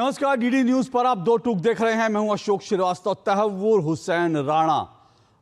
नमस्कार, DD news पर आप दो टूक देख रहे हैं। मैं हूं अशोक श्रीवास्तव। तहव्वुर हुसैन राणा,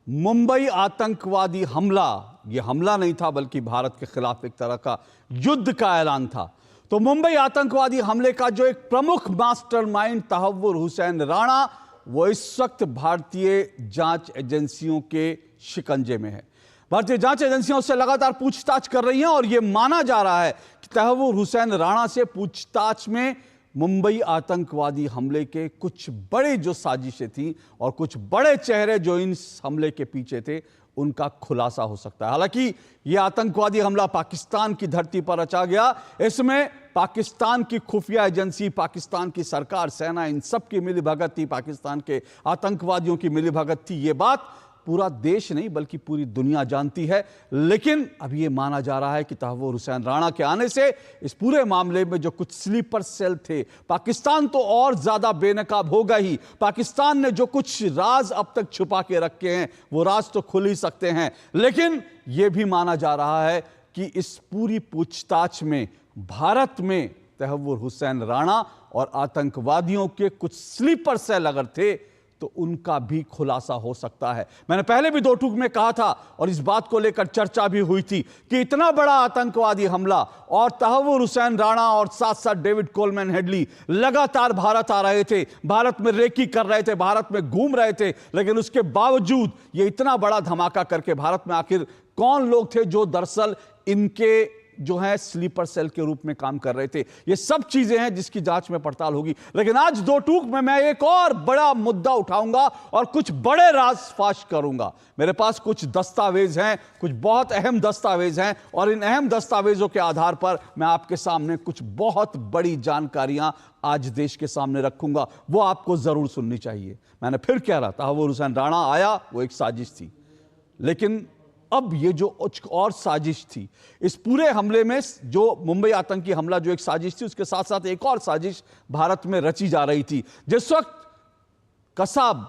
मुंबई आतंकवादी हमला, यह हमला नहीं था बल्कि भारत के खिलाफ एक तरह का युद्ध का ऐलान था। तो मुंबई आतंकवादी हमले का जो एक प्रमुख मास्टरमाइंड तहव्वुर हुसैन राणा, वो इस वक्त भारतीय जांच एजेंसियों के शिकंजे में है। भारतीय जांच एजेंसियां उससे लगातार पूछताछ कर रही हैं और यह माना जा रहा है कि तहव्वुर हुसैन राणा से पूछताछ में मुंबई आतंकवादी हमले के कुछ बड़े जो साजिशें थी और कुछ बड़े चेहरे जो इन हमले के पीछे थे, उनका खुलासा हो सकता है। हालांकि यह आतंकवादी हमला पाकिस्तान की धरती पर रचा गया। इसमें पाकिस्तान की खुफिया एजेंसी, पाकिस्तान की सरकार, सेना, इन सब की मिलीभगत थी, पाकिस्तान के आतंकवादियों की मिलीभगत थी। यह बात पूरा देश नहीं बल्कि पूरी दुनिया जानती है। लेकिन अब यह माना जा रहा है कि तहव्वुर हुसैन राणा के आने से इस पूरे मामले में जो कुछ स्लीपर सेल थे, पाकिस्तान तो और ज्यादा बेनकाब होगा ही। पाकिस्तान ने जो कुछ राज अब तक छुपा के रखे हैं, वो राज तो खुल ही सकते हैं। लेकिन यह भी माना जा रहा है कि इस पूरी पूछताछ में भारत में तहव्वुर हुसैन राणा और आतंकवादियों के कुछ स्लीपर सेल अगर थे तो उनका भी खुलासा हो सकता है। मैंने पहले भी दो टूक में कहा था और इस बात को लेकर चर्चा भी हुई थी कि इतना बड़ा आतंकवादी हमला और तहव्वुर हुसैन राणा और साथ साथ डेविड कोलमैन हेडली लगातार भारत आ रहे थे, भारत में रेकी कर रहे थे, भारत में घूम रहे थे। लेकिन उसके बावजूद ये इतना बड़ा धमाका करके भारत में आखिर कौन लोग थे जो दरअसल इनके जो है स्लीपर सेल के रूप में काम कर रहे थे, ये सब चीजें हैं जिसकी जांच में पड़ताल होगी। लेकिन आज दो टूक में मैं एक और बड़ा मुद्दा उठाऊंगा और कुछ बड़े राज फाश करूंगा। मेरे पास कुछ दस्तावेज हैं, कुछ बहुत अहम दस्तावेज हैं और इन अहम दस्तावेजों के आधार पर मैं आपके सामने कुछ बहुत बड़ी जानकारियां आज देश के सामने रखूंगा। वो आपको जरूर सुननी चाहिए। मैंने फिर कह रहा था, तहव्वुर हुसैन राणा आया, वो एक साजिश थी। लेकिन अब ये जो और साजिश थी इस पूरे हमले में, जो मुंबई आतंकी हमला जो एक साजिश थी, उसके साथ साथ एक और साजिश भारत में रची जा रही थी। जिस वक्त कसाब,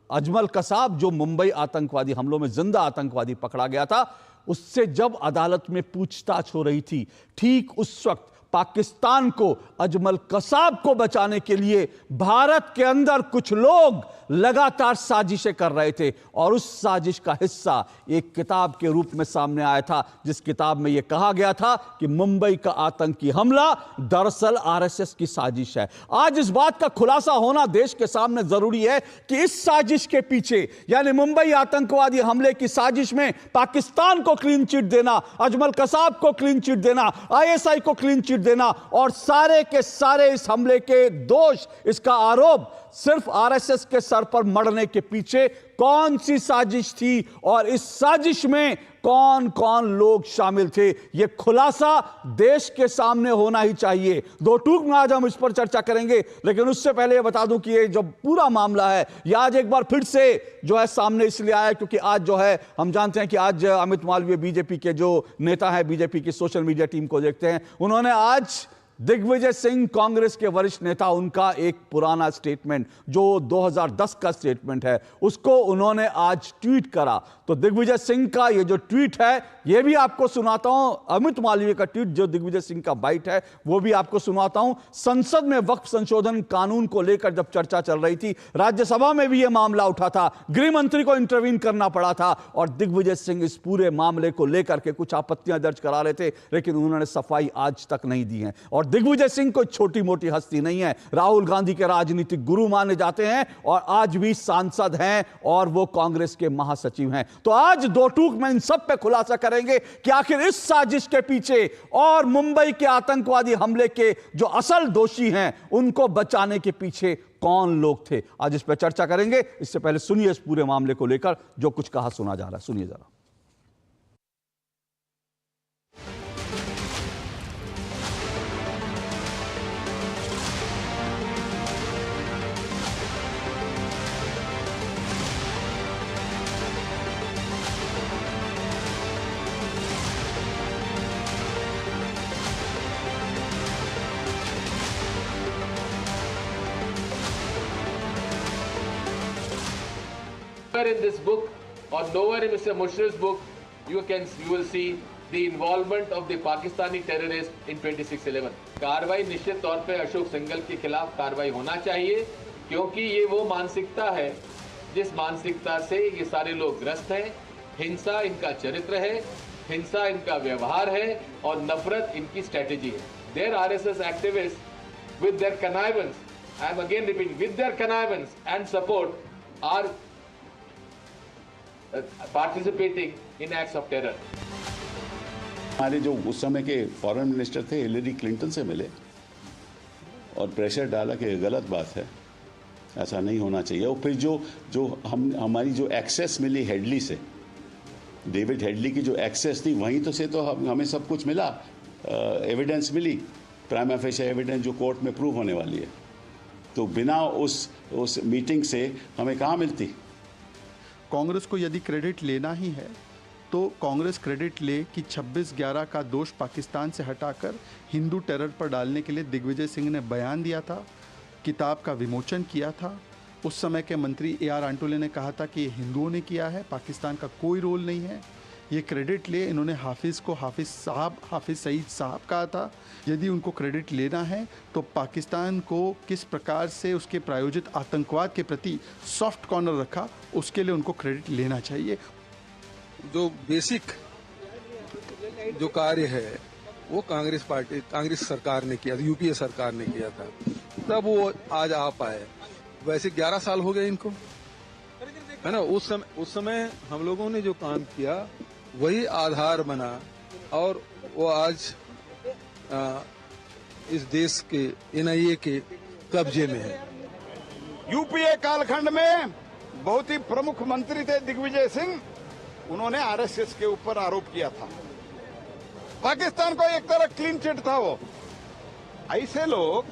अजमल कसाब, जो मुंबई आतंकवादी हमलों में जिंदा आतंकवादी पकड़ा गया था, उससे जब अदालत में पूछताछ हो रही थी, ठीक उस वक्त पाकिस्तान को, अजमल कसाब को बचाने के लिए भारत के अंदर कुछ लोग लगातार साजिशें कर रहे थे। और उस साजिश का हिस्सा एक किताब के रूप में सामने आया था, जिस किताब में यह कहा गया था कि मुंबई का आतंकी हमला दरअसल आरएसएस की साजिश है। आज इस बात का खुलासा होना देश के सामने जरूरी है कि इस साजिश के पीछे, यानी मुंबई आतंकवादी हमले की साजिश में पाकिस्तान को क्लीन चिट देना, अजमल कसाब को क्लीन चिट देना, आईएसआई को क्लीन चिट देना और सारे के सारे इस हमले के दोष, इसका आरोप सिर्फ आरएसएस के सर पर मढ़ने के पीछे कौन सी साजिश थी और इस साजिश में कौन कौन लोग शामिल थे, यह खुलासा देश के सामने होना ही चाहिए। दो टूक में आज हम इस पर चर्चा करेंगे। लेकिन उससे पहले यह बता दूं कि ये जो पूरा मामला है, यह आज एक बार फिर से जो है सामने इसलिए आया क्योंकि आज जो है हम जानते हैं कि आज अमित मालवीय, बीजेपी के जो नेता है, बीजेपी की सोशल मीडिया टीम को देखते हैं, उन्होंने आज दिग्विजय सिंह, कांग्रेस के वरिष्ठ नेता, उनका एक पुराना स्टेटमेंट जो 2010 का स्टेटमेंट है, उसको उन्होंने आज ट्वीट करा। तो दिग्विजय सिंह का ये जो ट्वीट है, ये भी आपको सुनाता हूं। अमित मालवीय का ट्वीट जो दिग्विजय सिंह का बाइट है, वो भी आपको सुनाता हूं। संसद में वक्फ संशोधन कानून को लेकर जब चर्चा चल रही थी, राज्यसभा में भी यह मामला उठा था, गृह मंत्री को इंटरवीन करना पड़ा था और दिग्विजय सिंह इस पूरे मामले को लेकर के कुछ आपत्तियां दर्ज करा रहे थे, लेकिन उन्होंने सफाई आज तक नहीं दी है। और दिग्विजय सिंह कोई छोटी मोटी हस्ती नहीं है, राहुल गांधी के राजनीतिक गुरु माने जाते हैं और आज भी सांसद हैं और वो कांग्रेस के महासचिव हैं। तो आज दो टूक में इन सब पे खुलासा करेंगे कि आखिर इस साजिश के पीछे और मुंबई के आतंकवादी हमले के जो असल दोषी हैं, उनको बचाने के पीछे कौन लोग थे। आज इस पर चर्चा करेंगे। इससे पहले सुनिए इस पूरे मामले को लेकर जो कुछ कहा सुना जा रहा है, सुनिए जरा। In this book or nowhere in Mr. Mushrif's book you will see the involvement of the Pakistani terrorists in 26/11। कार्रवाई निश्चित तौर पे अशोक सिंघल के खिलाफ कार्रवाई होना चाहिए, क्योंकि ये वो मानसिकता है जिस मानसिकता से ये सारे लोग ग्रस्त हैं। हिंसा इनका चरित्र है, हिंसा इनका व्यवहार है और नफरत इनकी स्ट्रेटेजी है। Their RSS activists with their connivance, I am again repeating, with their connivance and support are participating in acts of terror। हमारे जो उस समय के फॉरेन मिनिस्टर थे हिलरी क्लिंटन से मिले और प्रेशर डाला कि गलत बात है, ऐसा नहीं होना चाहिए। और फिर जो हमारी जो एक्सेस मिली हेडली से, डेविड हेडली की जो एक्सेस थी वहीं तो से तो हमें सब कुछ मिला, एविडेंस मिली, प्राइमा फेशिया एविडेंस जो कोर्ट में प्रूव होने वाली है। तो बिना उस मीटिंग से हमें कहाँ मिलती। कांग्रेस को यदि क्रेडिट लेना ही है तो कांग्रेस क्रेडिट ले कि 26/11 का दोष पाकिस्तान से हटाकर हिंदू टेरर पर डालने के लिए दिग्विजय सिंह ने बयान दिया था, किताब का विमोचन किया था। उस समय के मंत्री AR आंटोले ने कहा था कि ये हिंदुओं ने किया है, पाकिस्तान का कोई रोल नहीं है। ये क्रेडिट ले, इन्होंने हाफिज़ को हाफिज़ सईद साहब कहा था। यदि उनको क्रेडिट लेना है तो पाकिस्तान को किस प्रकार से उसके प्रायोजित आतंकवाद के प्रति सॉफ्ट कॉर्नर रखा, उसके लिए उनको क्रेडिट लेना चाहिए। जो बेसिक जो कार्य है वो कांग्रेस सरकार ने किया था, UPA सरकार ने किया था, तब वो आज आ पाए। वैसे 11 साल हो गए इनको, है ना। उस समय हम लोगों ने जो काम किया वही आधार बना और वो आज इस देश के NIA के कब्जे में है। UPA कालखंड में बहुत ही प्रमुख मंत्री थे दिग्विजय सिंह, उन्होंने RSS के ऊपर आरोप किया था। पाकिस्तान को एक तरह क्लीन चिट था वो। ऐसे लोग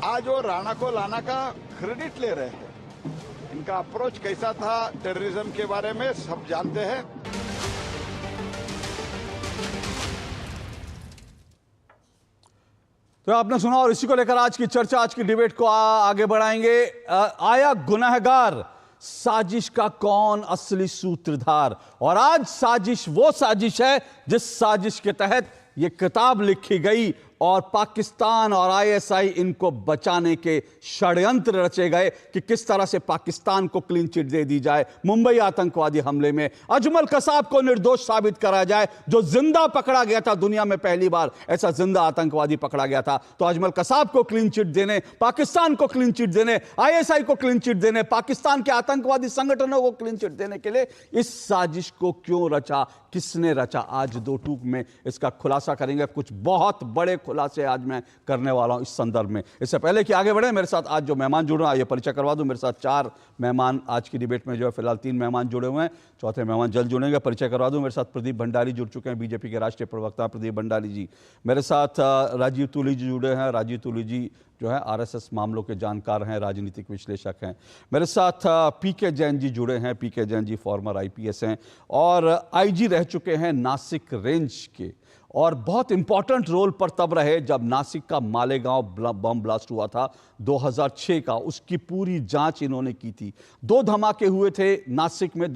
आज वो राणा को लाना का क्रेडिट ले रहे हैं। इनका अप्रोच कैसा था टेररिज्म के बारे में सब जानते हैं। तो आपने सुना और इसी को लेकर आज की चर्चा, आज की डिबेट को आगे बढ़ाएंगे। आया गुनहगार, साजिश का कौन असली सूत्रधार। और आज साजिश वो साजिश है जिस साजिश के तहत यह किताब लिखी गई और पाकिस्तान और ISI इनको बचाने के षड्यंत्र रचे गए कि किस तरह से पाकिस्तान को क्लीन चिट दे दी जाए। मुंबई आतंकवादी हमले में अजमल कसाब को निर्दोष साबित करा जाए, जो जिंदा पकड़ा गया था, दुनिया में पहली बार ऐसा जिंदा आतंकवादी पकड़ा गया था। तो अजमल कसाब को क्लीन चिट देने, पाकिस्तान को क्लीन चिट देने, ISI को क्लीन चिट देने, पाकिस्तान के आतंकवादी संगठनों को क्लीन चिट देने के लिए इस साजिश को क्यों रचा, किसने रचा, आज दो टूक में इसका खुलासा करेंगे। कुछ बहुत बड़े खुलासे आज मैं करने वाला हूं इस संदर्भ में। इससे पहले कि आगे बढ़े, मेरे साथ आज जो मेहमान जुड़ रहे हैं, ये परिचय करवा दूं। मेरे साथ 4 मेहमान आज की डिबेट में जो है, फिलहाल 3 मेहमान जुड़े हुए हैं, चौथे मेहमान जल्द जुड़ेंगे। परिचय करवा दूं, मेरे साथ प्रदीप भंडारी जुड़ चुके हैं, बीजेपी के राष्ट्रीय प्रवक्ता प्रदीप भंडारी जी। मेरे साथ राजीव तुली जी जुड़े हैं। राजीव तुली जी जो है RSS मामलों के जानकार हैं, राजनीतिक विश्लेषक हैं। मेरे साथ PK जैन जी जुड़े हैं। PK Jain ji farmer IPS हैं और IG रह चुके हैं नासिक रेंज के, और बहुत इंपॉर्टेंट रोल पर तब रहे जब नासिक का मालेगांव बम ब्लास्ट हुआ था 2006 का। उसकी पूरी जांच इन्होंने की थी। 2 धमाके हुए थे नासिक में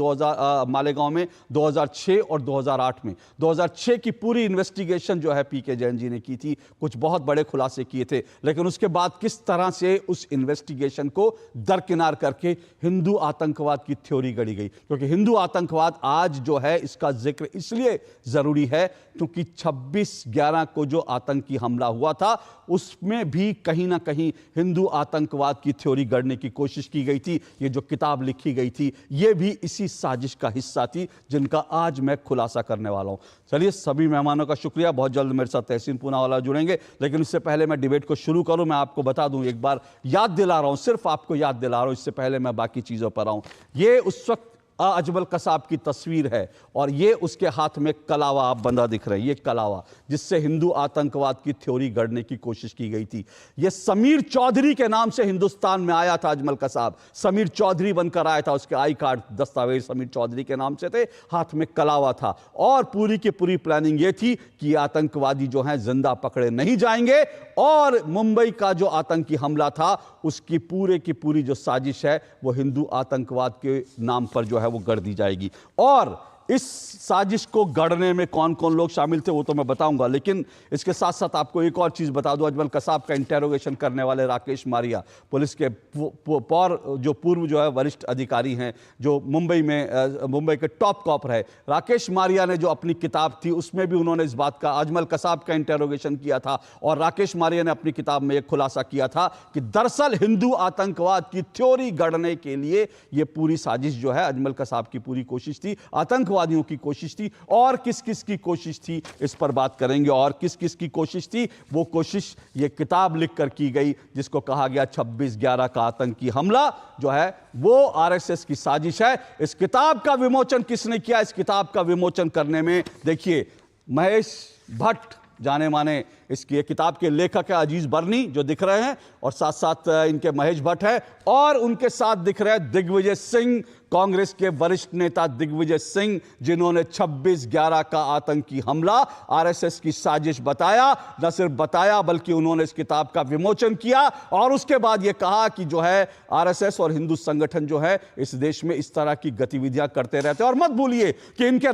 मालेगांव में 2006 और 2008 में। 2006 की पूरी इन्वेस्टिगेशन जो है PK जैन जी ने की थी, कुछ बहुत बड़े खुलासे किए थे। लेकिन उसके बाद किस तरह से उस इन्वेस्टिगेशन को दरकिनार करके हिंदू आतंकवाद की थ्योरी गढ़ी गई, क्योंकि हिंदू आतंकवाद आज जो है इसका जिक्र इसलिए जरूरी है क्योंकि 26/11 को जो आतंकी हमला हुआ था उसमें भी कहीं ना कहीं हिंदू आतंकवाद की थ्योरी गढ़ने की कोशिश की गई थी। ये जो किताब लिखी गई थी ये भी इसी साजिश का हिस्सा थी, जिनका आज मैं खुलासा करने वाला हूं। चलिए, सभी मेहमानों का शुक्रिया। बहुत जल्द मेरे साथ तहसीन पूनावाला जुड़ेंगे, लेकिन इससे पहले मैं डिबेट को शुरू करूं, मैं आपको बता दूं, एक बार याद दिला रहा हूं, सिर्फ आपको याद दिला रहा हूं, इससे पहले मैं बाकी चीजों पर आऊं। ये उस वक्त अजमल कसाब की तस्वीर है और ये उसके हाथ में कलावा आप बंदा दिख रहे हैं, ये कलावा जिससे हिंदू आतंकवाद की थ्योरी गढ़ने की कोशिश की गई थी। ये समीर चौधरी के नाम से हिंदुस्तान में आया था अजमल कसाब, समीर चौधरी बनकर आया था, उसके आई कार्ड दस्तावेज समीर चौधरी के नाम से थे, हाथ में कलावा था। और पूरी की पूरी प्लानिंग ये थी कि आतंकवादी जो हैं जिंदा पकड़े नहीं जाएंगे और मुंबई का जो आतंकी हमला था उसकी पूरे की पूरी जो साजिश है वो हिंदू आतंकवाद के नाम पर जो है वो गढ़ दी जाएगी। और इस साजिश को गढ़ने में कौन कौन लोग शामिल थे वो तो मैं बताऊंगा, लेकिन इसके साथ साथ आपको एक और चीज बता दूं। अजमल कसाब का इंटेरोगेशन करने वाले राकेश मारिया, पुलिस के पूर्व जो है वरिष्ठ अधिकारी हैं, जो मुंबई के टॉप कॉप रहे, राकेश मारिया ने जो अपनी किताब थी उसमें भी उन्होंने इस बात का, अजमल कसाब का इंटेरोगेशन किया था। और राकेश मारिया ने अपनी किताब में एक खुलासा किया था कि दरअसल हिंदू आतंकवाद की थ्योरी गढ़ने के लिए यह पूरी साजिश जो है अजमल कसाब की पूरी कोशिश थी, आतंकवादियों की कोशिश थी। और किस किस की कोशिश थी इस पर बात करेंगे, और किस किस की कोशिश थी। वो कोशिश ये किताब लिखकर की गई जिसको कहा गया 26/11 का आतंकी हमला जो है वो आरएसएस की साजिश है। इस किताब का विमोचन किसने किया? इस किताब का विमोचन करने में देखिए महेश भट्ट, जाने माने इसकी किताब के लेखक है अजीज बर्नी जो दिख रहे हैं, और साथ साथ इनके महेश भट्ट है, और उनके साथ दिख रहे हैं दिग्विजय सिंह, कांग्रेस के वरिष्ठ नेता दिग्विजय सिंह, जिन्होंने 26/11 का आतंकी हमला आरएसएस की साजिश बताया। न सिर्फ बताया बल्कि उन्होंने इस किताब का विमोचन किया और उसके बाद यह कहा कि जो है आरएसएस और हिंदू संगठन जो है इस देश में इस तरह की गतिविधियां करते रहते हैं। और मत भूलिए कि जिनके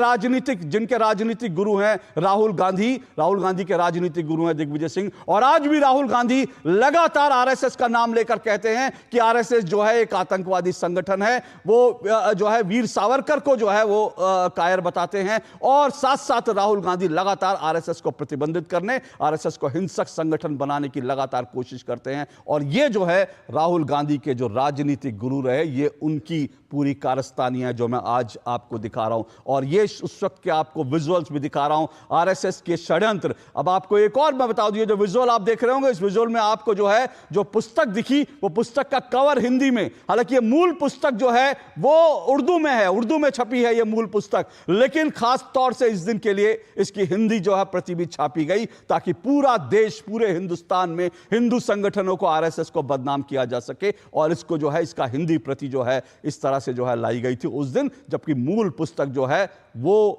राजनीतिक गुरु हैं राहुल गांधी के राजनीतिक गुरु हैं दिग्विजय सिंह, और आज भी राहुल गांधी लगातार आरएसएस का नाम लेकर कहते हैं कि आरएसएस जो है एक आतंकवादी संगठन है। वो जो है वीर सावरकर को जो है वो कायर बताते हैं, और साथ साथ राहुल गांधी लगातार आरएसएस को प्रतिबंधित करने, आरएसएस को हिंसक संगठन बनाने की लगातार कोशिश करते हैं। और ये जो है राहुल गांधी के जो राजनीतिक गुरु रहे, ये उनकी पूरी कारस्तानी है जो मैं आज आपको दिखा रहा हूं, और ये उस वक्त के आपको विजुअल्स भी दिखा रहा हूं आरएसएस के षड्यंत्र। अब आपको एक और मैं बता दूं, जो विजुअल आप देख रहे होंगे, इस विजुअल में आपको जो है जो पुस्तक दिखी वो पुस्तक का कवर हिंदी में, हालांकि ये मूल पुस्तक जो है वो उर्दू में है, उर्दू में छपी है ये मूल पुस्तक, लेकिन खास तौर से इस दिन के लिए इसकी हिंदी जो है प्रति भी छापी गई ताकि पूरा देश, पूरे हिंदुस्तान में हिंदू संगठनों को, आरएसएस को बदनाम किया जा सके, और इसको जो है इसका हिंदी प्रति जो है इस तरह से जो है लाई गई थी उस दिन, जबकि मूल पुस्तक जो है वो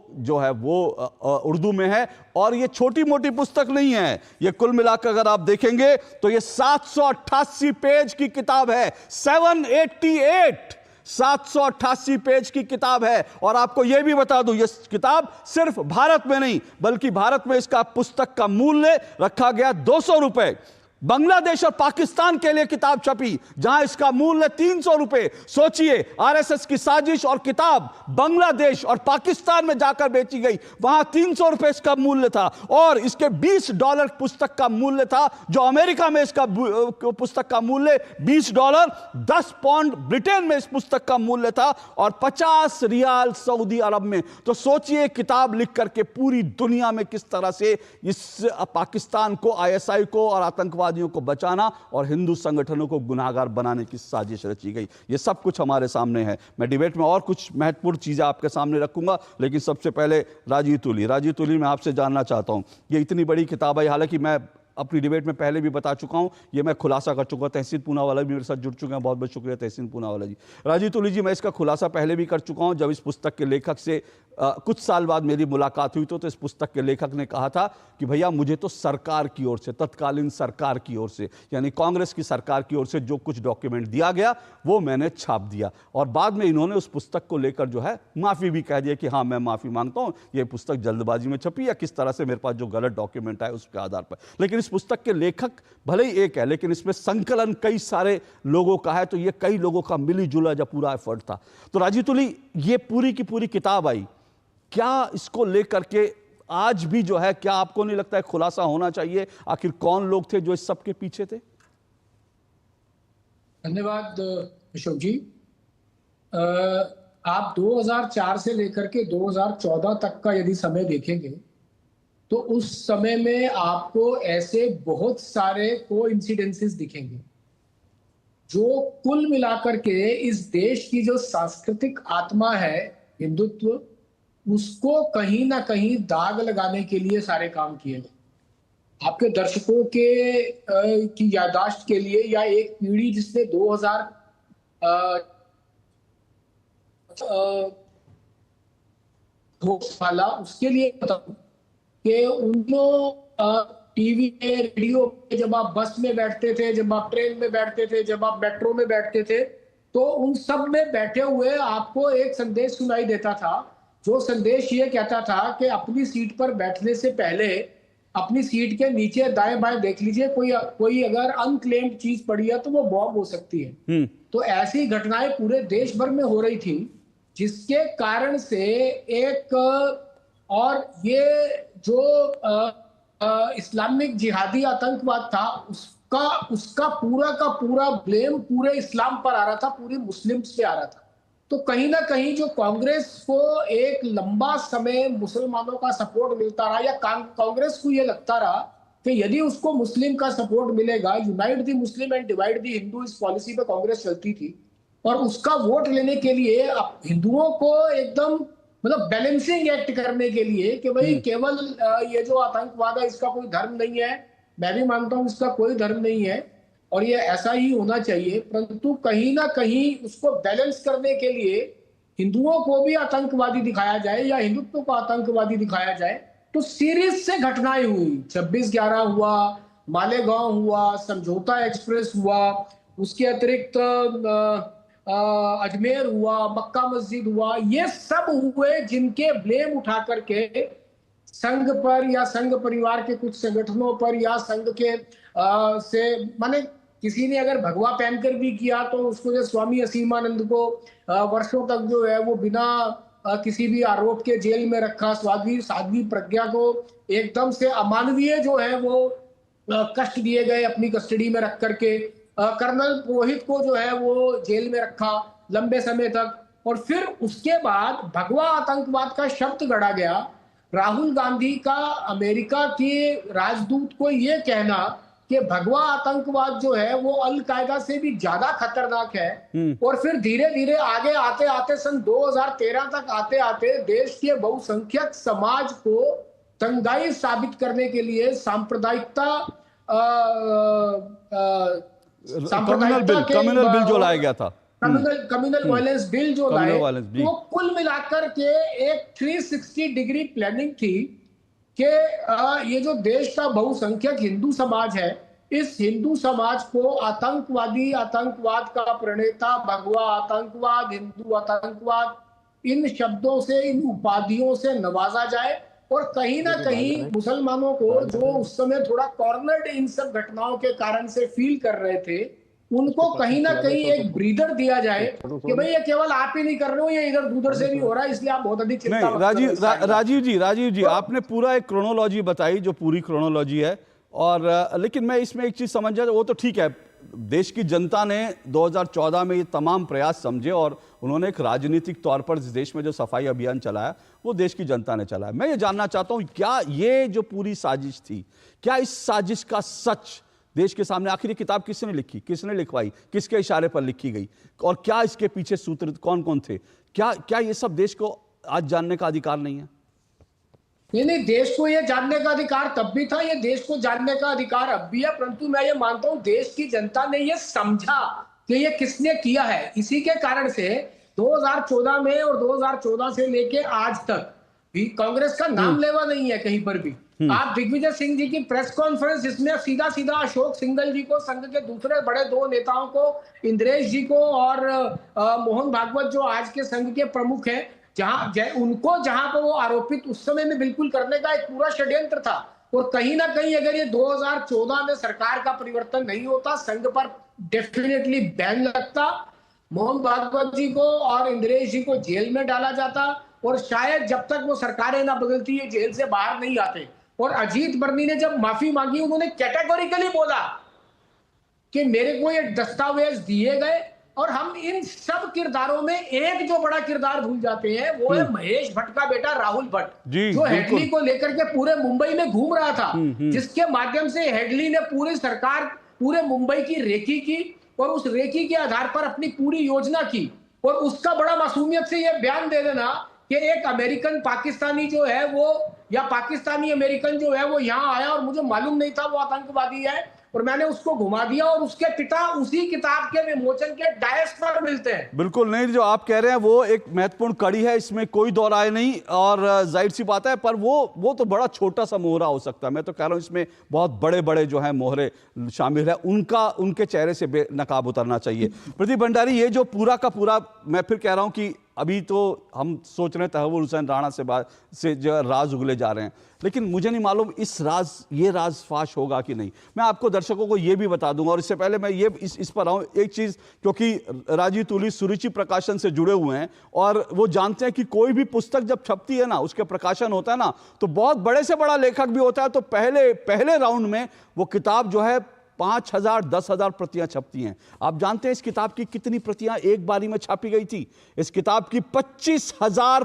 उर्दू में है। और ये छोटी मोटी पुस्तक नहीं है, ये कुल मिलाकर अगर आप देखेंगे तो ये 788 पेज की किताब है, 788 पेज की किताब है। और आपको यह भी बता दूं, यह किताब सिर्फ भारत में नहीं बल्कि भारत में इसका पुस्तक का मूल्य रखा गया 200 रुपए। बांग्लादेश और पाकिस्तान के लिए किताब छपी जहां इसका मूल्य 300 रुपए। सोचिए, आरएसएस की साजिश और किताब बांग्लादेश और पाकिस्तान में जाकर बेची गई, वहां 300 रुपए इसका मूल्य था, और इसके $20 पुस्तक का मूल्य था, जो अमेरिका में इसका पुस्तक का मूल्य $20, 10 पाउंड ब्रिटेन में इस पुस्तक का मूल्य था, और 50 रियाल सऊदी अरब में। तो सोचिए किताब लिख करके पूरी दुनिया में किस तरह से इस पाकिस्तान को, आईएसआई को और आतंकवाद को बचाना और हिंदू संगठनों को गुनाहगार बनाने की साजिश रची गई। यह सब कुछ हमारे सामने है। मैं डिबेट में और कुछ महत्वपूर्ण चीजें आपके सामने रखूंगा, लेकिन सबसे पहले राजीव तुली मैं आपसे जानना चाहता हूं, ये इतनी बड़ी किताब है, हालांकि मैं अपनी डिबेट में पहले भी बता चुका हूं, ये मैं खुलासा कर चुका। तहसीन पूनावाला भी मेरे साथ जुड़ चुके हैं, बहुत बहुत शुक्रिया तहसीन पूनावाला जी। राजीव तुली जी, मैं इसका खुलासा पहले भी कर चुका हूं, जब इस पुस्तक के लेखक से कुछ साल बाद मेरी मुलाकात हुई तो इस पुस्तक के लेखक ने कहा था कि भैया मुझे तो सरकार की ओर से, तत्कालीन सरकार की ओर से, यानी कांग्रेस की सरकार की ओर से जो कुछ डॉक्यूमेंट दिया गया वो मैंने छाप दिया। और बाद में इन्होंने उस पुस्तक को लेकर जो है माफी भी कह दिया कि हाँ मैं माफी मांगता हूं, ये पुस्तक जल्दबाजी में छपी या किस तरह से मेरे पास जो गलत डॉक्यूमेंट आए उसके आधार पर। लेकिन इस पुस्तक के लेखक भले ही एक है, लेकिन इसमें संकलन कई सारे लोगों का है, तो ये कई लोगों का मिली जुला जो पूरा एफर्ट था। तो राजीव तुली, ये पूरी की पूरी किताब आई, क्या इसको लेकर के आज भी जो है, क्या आपको नहीं लगता है खुलासा होना चाहिए, आखिर कौन लोग थे जो इस सब के पीछे थे? धन्यवाद अशोक जी। आप 2004 से लेकर के 2014 तक का यदि समय देखेंगे तो उस समय में आपको ऐसे बहुत सारे कोइंसिडेंसेस दिखेंगे जो कुल मिलाकर के इस देश की जो सांस्कृतिक आत्मा है, हिंदुत्व, उसको कहीं ना कहीं दाग लगाने के लिए सारे काम किए गए। आपके दर्शकों के की याददाश्त के लिए, या एक पीढ़ी जिसने 2000 वाला, उसके लिए बताऊं कि उनको टीवी पे, रेडियो पे, जब आप बस में बैठते थे, जब आप ट्रेन में बैठते थे, जब आप मेट्रो में बैठते थे, तो उन सब में बैठे हुए आपको एक संदेश सुनाई देता था जो संदेश ये कहता था कि अपनी सीट पर बैठने से पहले अपनी सीट के नीचे दाएं बाएं देख लीजिए, कोई अगर अनक्लेम्ड चीज पड़ी है तो वो बॉम्ब हो सकती है। तो ऐसी घटनाएं पूरे देश भर में हो रही थी, जिसके कारण से एक और ये जो इस्लामिक जिहादी आतंकवाद था उसका पूरा का पूरा ब्लेम पूरे इस्लाम पर आ रहा था, पूरी मुस्लिम्स पे आ रहा था। तो कहीं ना कहीं जो कांग्रेस को एक लंबा समय मुसलमानों का सपोर्ट मिलता रहा, या कांग्रेस को ये लगता रहा कि यदि उसको मुस्लिम का सपोर्ट मिलेगा, unite the Muslim and divide the Hindu, इस पॉलिसी पे कांग्रेस चलती थी, और उसका वोट लेने के लिए हिंदुओं को एकदम मतलब बैलेंसिंग एक्ट करने के लिए कि भाई केवल ये जो आतंकवाद है इसका कोई धर्म नहीं है, मैं भी मानता हूं इसका कोई धर्म नहीं है और ये ऐसा ही होना चाहिए, परंतु कहीं ना कहीं उसको बैलेंस करने के लिए हिंदुओं को भी आतंकवादी दिखाया जाए या हिंदुत्व को आतंकवादी दिखाया जाए। तो सीरीज से घटनाएं हुई, 26/11 हुआ, मालेगांव हुआ, समझौता एक्सप्रेस हुआ, उसके अतिरिक्त अजमेर हुआ, मक्का मस्जिद हुआ, ये सब हुए जिनके ब्लेम उठा करके संघ पर या संघ परिवार के कुछ संगठनों पर या संघ के से माने किसी ने अगर भगवा पहनकर भी किया तो उसको, जो स्वामी असीमानंद को वर्षों तक जो है वो बिना किसी भी आरोप के जेल में रखा, साध्वी प्रज्ञा को एकदम से अमानवीय जो है वो कष्ट दिए गए अपनी कस्टडी में रख करके, कर्नल पुरोहित को जो है वो जेल में रखा लंबे समय तक, और फिर उसके बाद भगवा आतंकवाद का शब्द गढ़ा गया। राहुल गांधी का अमेरिका के राजदूत को यह कहना कि भगवा आतंकवाद जो है वो अल कायदा से भी ज्यादा खतरनाक है, और फिर धीरे धीरे आगे आते आते सन 2013 तक आते आते देश के बहुसंख्यक समाज को दंगाई साबित करने के लिए सांप्रदायिकता कम्युनल बिल जो लाया गया था, कम्युनल वायलेंस बिल जो लाए, वो कुल मिलाकर के एक 360 डिग्री प्लानिंग थी कि ये जो देश का बहुसंख्यक हिंदू समाज है, इस हिंदू समाज को आतंकवाद का प्रणेता, भगवा आतंकवाद, हिंदू आतंकवाद, इन शब्दों से, इन उपाधियों से नवाजा जाए, और कहीं ना कहीं मुसलमानों को जो उस समय थोड़ा कॉर्नर्ड इन सब घटनाओं के कारण से फील कर रहे थे, उनको कहीं ना कहीं एक ब्रीदर दिया जाए कि भाई ये केवल आप ही नहीं कर रहे हो, ये इधर उधर से भी हो रहा है, इसलिए आप बहुत अधिक चिंता मत करो। राजीव जी आपने पूरा एक क्रोनोलॉजी बताई, जो पूरी क्रोनोलॉजी है, और लेकिन मैं इसमें एक चीज समझ जाए, वो तो ठीक है, देश की जनता ने 2014 में ये तमाम प्रयास समझे और उन्होंने एक राजनीतिक तौर पर इस देश में जो सफाई अभियान चलाया वो देश की जनता ने चलाया। मैं ये जानना चाहता हूं, क्या ये जो पूरी साजिश थी, क्या इस साजिश का सच देश के सामने, आखिर ये किताब किसने लिखी, किसने लिखवाई, किसके इशारे पर लिखी गई, और क्या इसके पीछे सूत्र कौन कौन थे, क्या ये सब देश को आज जानने का अधिकार नहीं है? नहीं, देश को ये जानने का अधिकार तब भी था, ये देश को जानने का अधिकार अब भी है, परंतु मैं ये मानता हूं देश की जनता ने ये समझा कि ये किसने किया है। इसी के कारण से 2014 में और 2014 से लेके आज तक भी कांग्रेस का नाम लेवा नहीं है कहीं पर भी। आप दिग्विजय सिंह जी की प्रेस कॉन्फ्रेंस, जिसमें सीधा सीधा अशोक सिंघल जी को, संघ के दूसरे बड़े 2 नेताओं को, इंद्रेश जी को और मोहन भागवत जो आज के संघ के प्रमुख हैं, जहां पर वो आरोपित उस समय में बिल्कुल करने का एक पूरा षड्यंत्र था। और कहीं ना कहीं अगर ये 2014 में सरकार का परिवर्तन नहीं होता, संघ पर डेफिनेटली बैन लगता, मोहन भागवत जी को और इंद्रेश जी को जेल में डाला जाता, और शायद जब तक वो सरकारें ना बदलती है जेल से बाहर नहीं आते। और अजीत बर्नी ने जब माफी मांगी, उन्होंने कैटेगोरिकली बोला कि मेरे को ये दस्तावेज दिए गए, और हम इन सब किरदारों में एक जो बड़ा किरदार भूल जाते हैं, वो है महेश भट्ट का बेटा राहुल भट्ट, जो हेडली को लेकर के पूरे मुंबई में घूम रहा था, जिसके माध्यम से हेडली ने पूरी सरकार, पूरे मुंबई की रेकी की, और उस रेकी के आधार पर अपनी पूरी योजना की। और उसका बड़ा मासूमियत से यह बयान दे देना कि एक अमेरिकन पाकिस्तानी जो है वो, या पाकिस्तानी अमेरिकन जो है वो यहाँ आया और मुझे मालूम नहीं था वो आतंकवादी है, और मैंने उसको घुमा दिया, और उसके पिता उसी किताब के विमोचन के डायस पर मिलते हैं। बिल्कुल नहीं, जो आप कह रहे हैं वो एक महत्वपूर्ण कड़ी है, इसमें कोई दो राय नहीं, और जाहिर सी बात है, पर वो तो बड़ा छोटा सा मोहरा हो सकता है। मैं तो कह रहा हूं इसमें बहुत बड़े बड़े जो है मोहरे शामिल है, उनके चेहरे से बेनकाब उतरना चाहिए। प्रदीप भंडारी, ये जो पूरा का पूरा, मैं फिर कह रहा हूं कि अभी तो हम सोच रहे हैं तहव्वुर हुसैन राणा से जो राज उगले जा रहे हैं, लेकिन मुझे नहीं मालूम ये राज फाश होगा कि नहीं। मैं आपको दर्शकों को ये भी बता दूंगा, और इससे पहले मैं ये इस पर आऊं एक चीज, क्योंकि राजीव तुली सुरुचि प्रकाशन से जुड़े हुए हैं और वो जानते हैं कि कोई भी पुस्तक जब छपती है ना, उसके प्रकाशन होता है ना, तो बहुत बड़े से बड़ा लेखक भी होता है, तो पहले राउंड में वो किताब जो है 5,000 10,000 प्रतियां छपती हैं। आप जानते हैं इस किताब की कितनी प्रतियां एक बारी में छापी गई थी? इस किताब की 25,000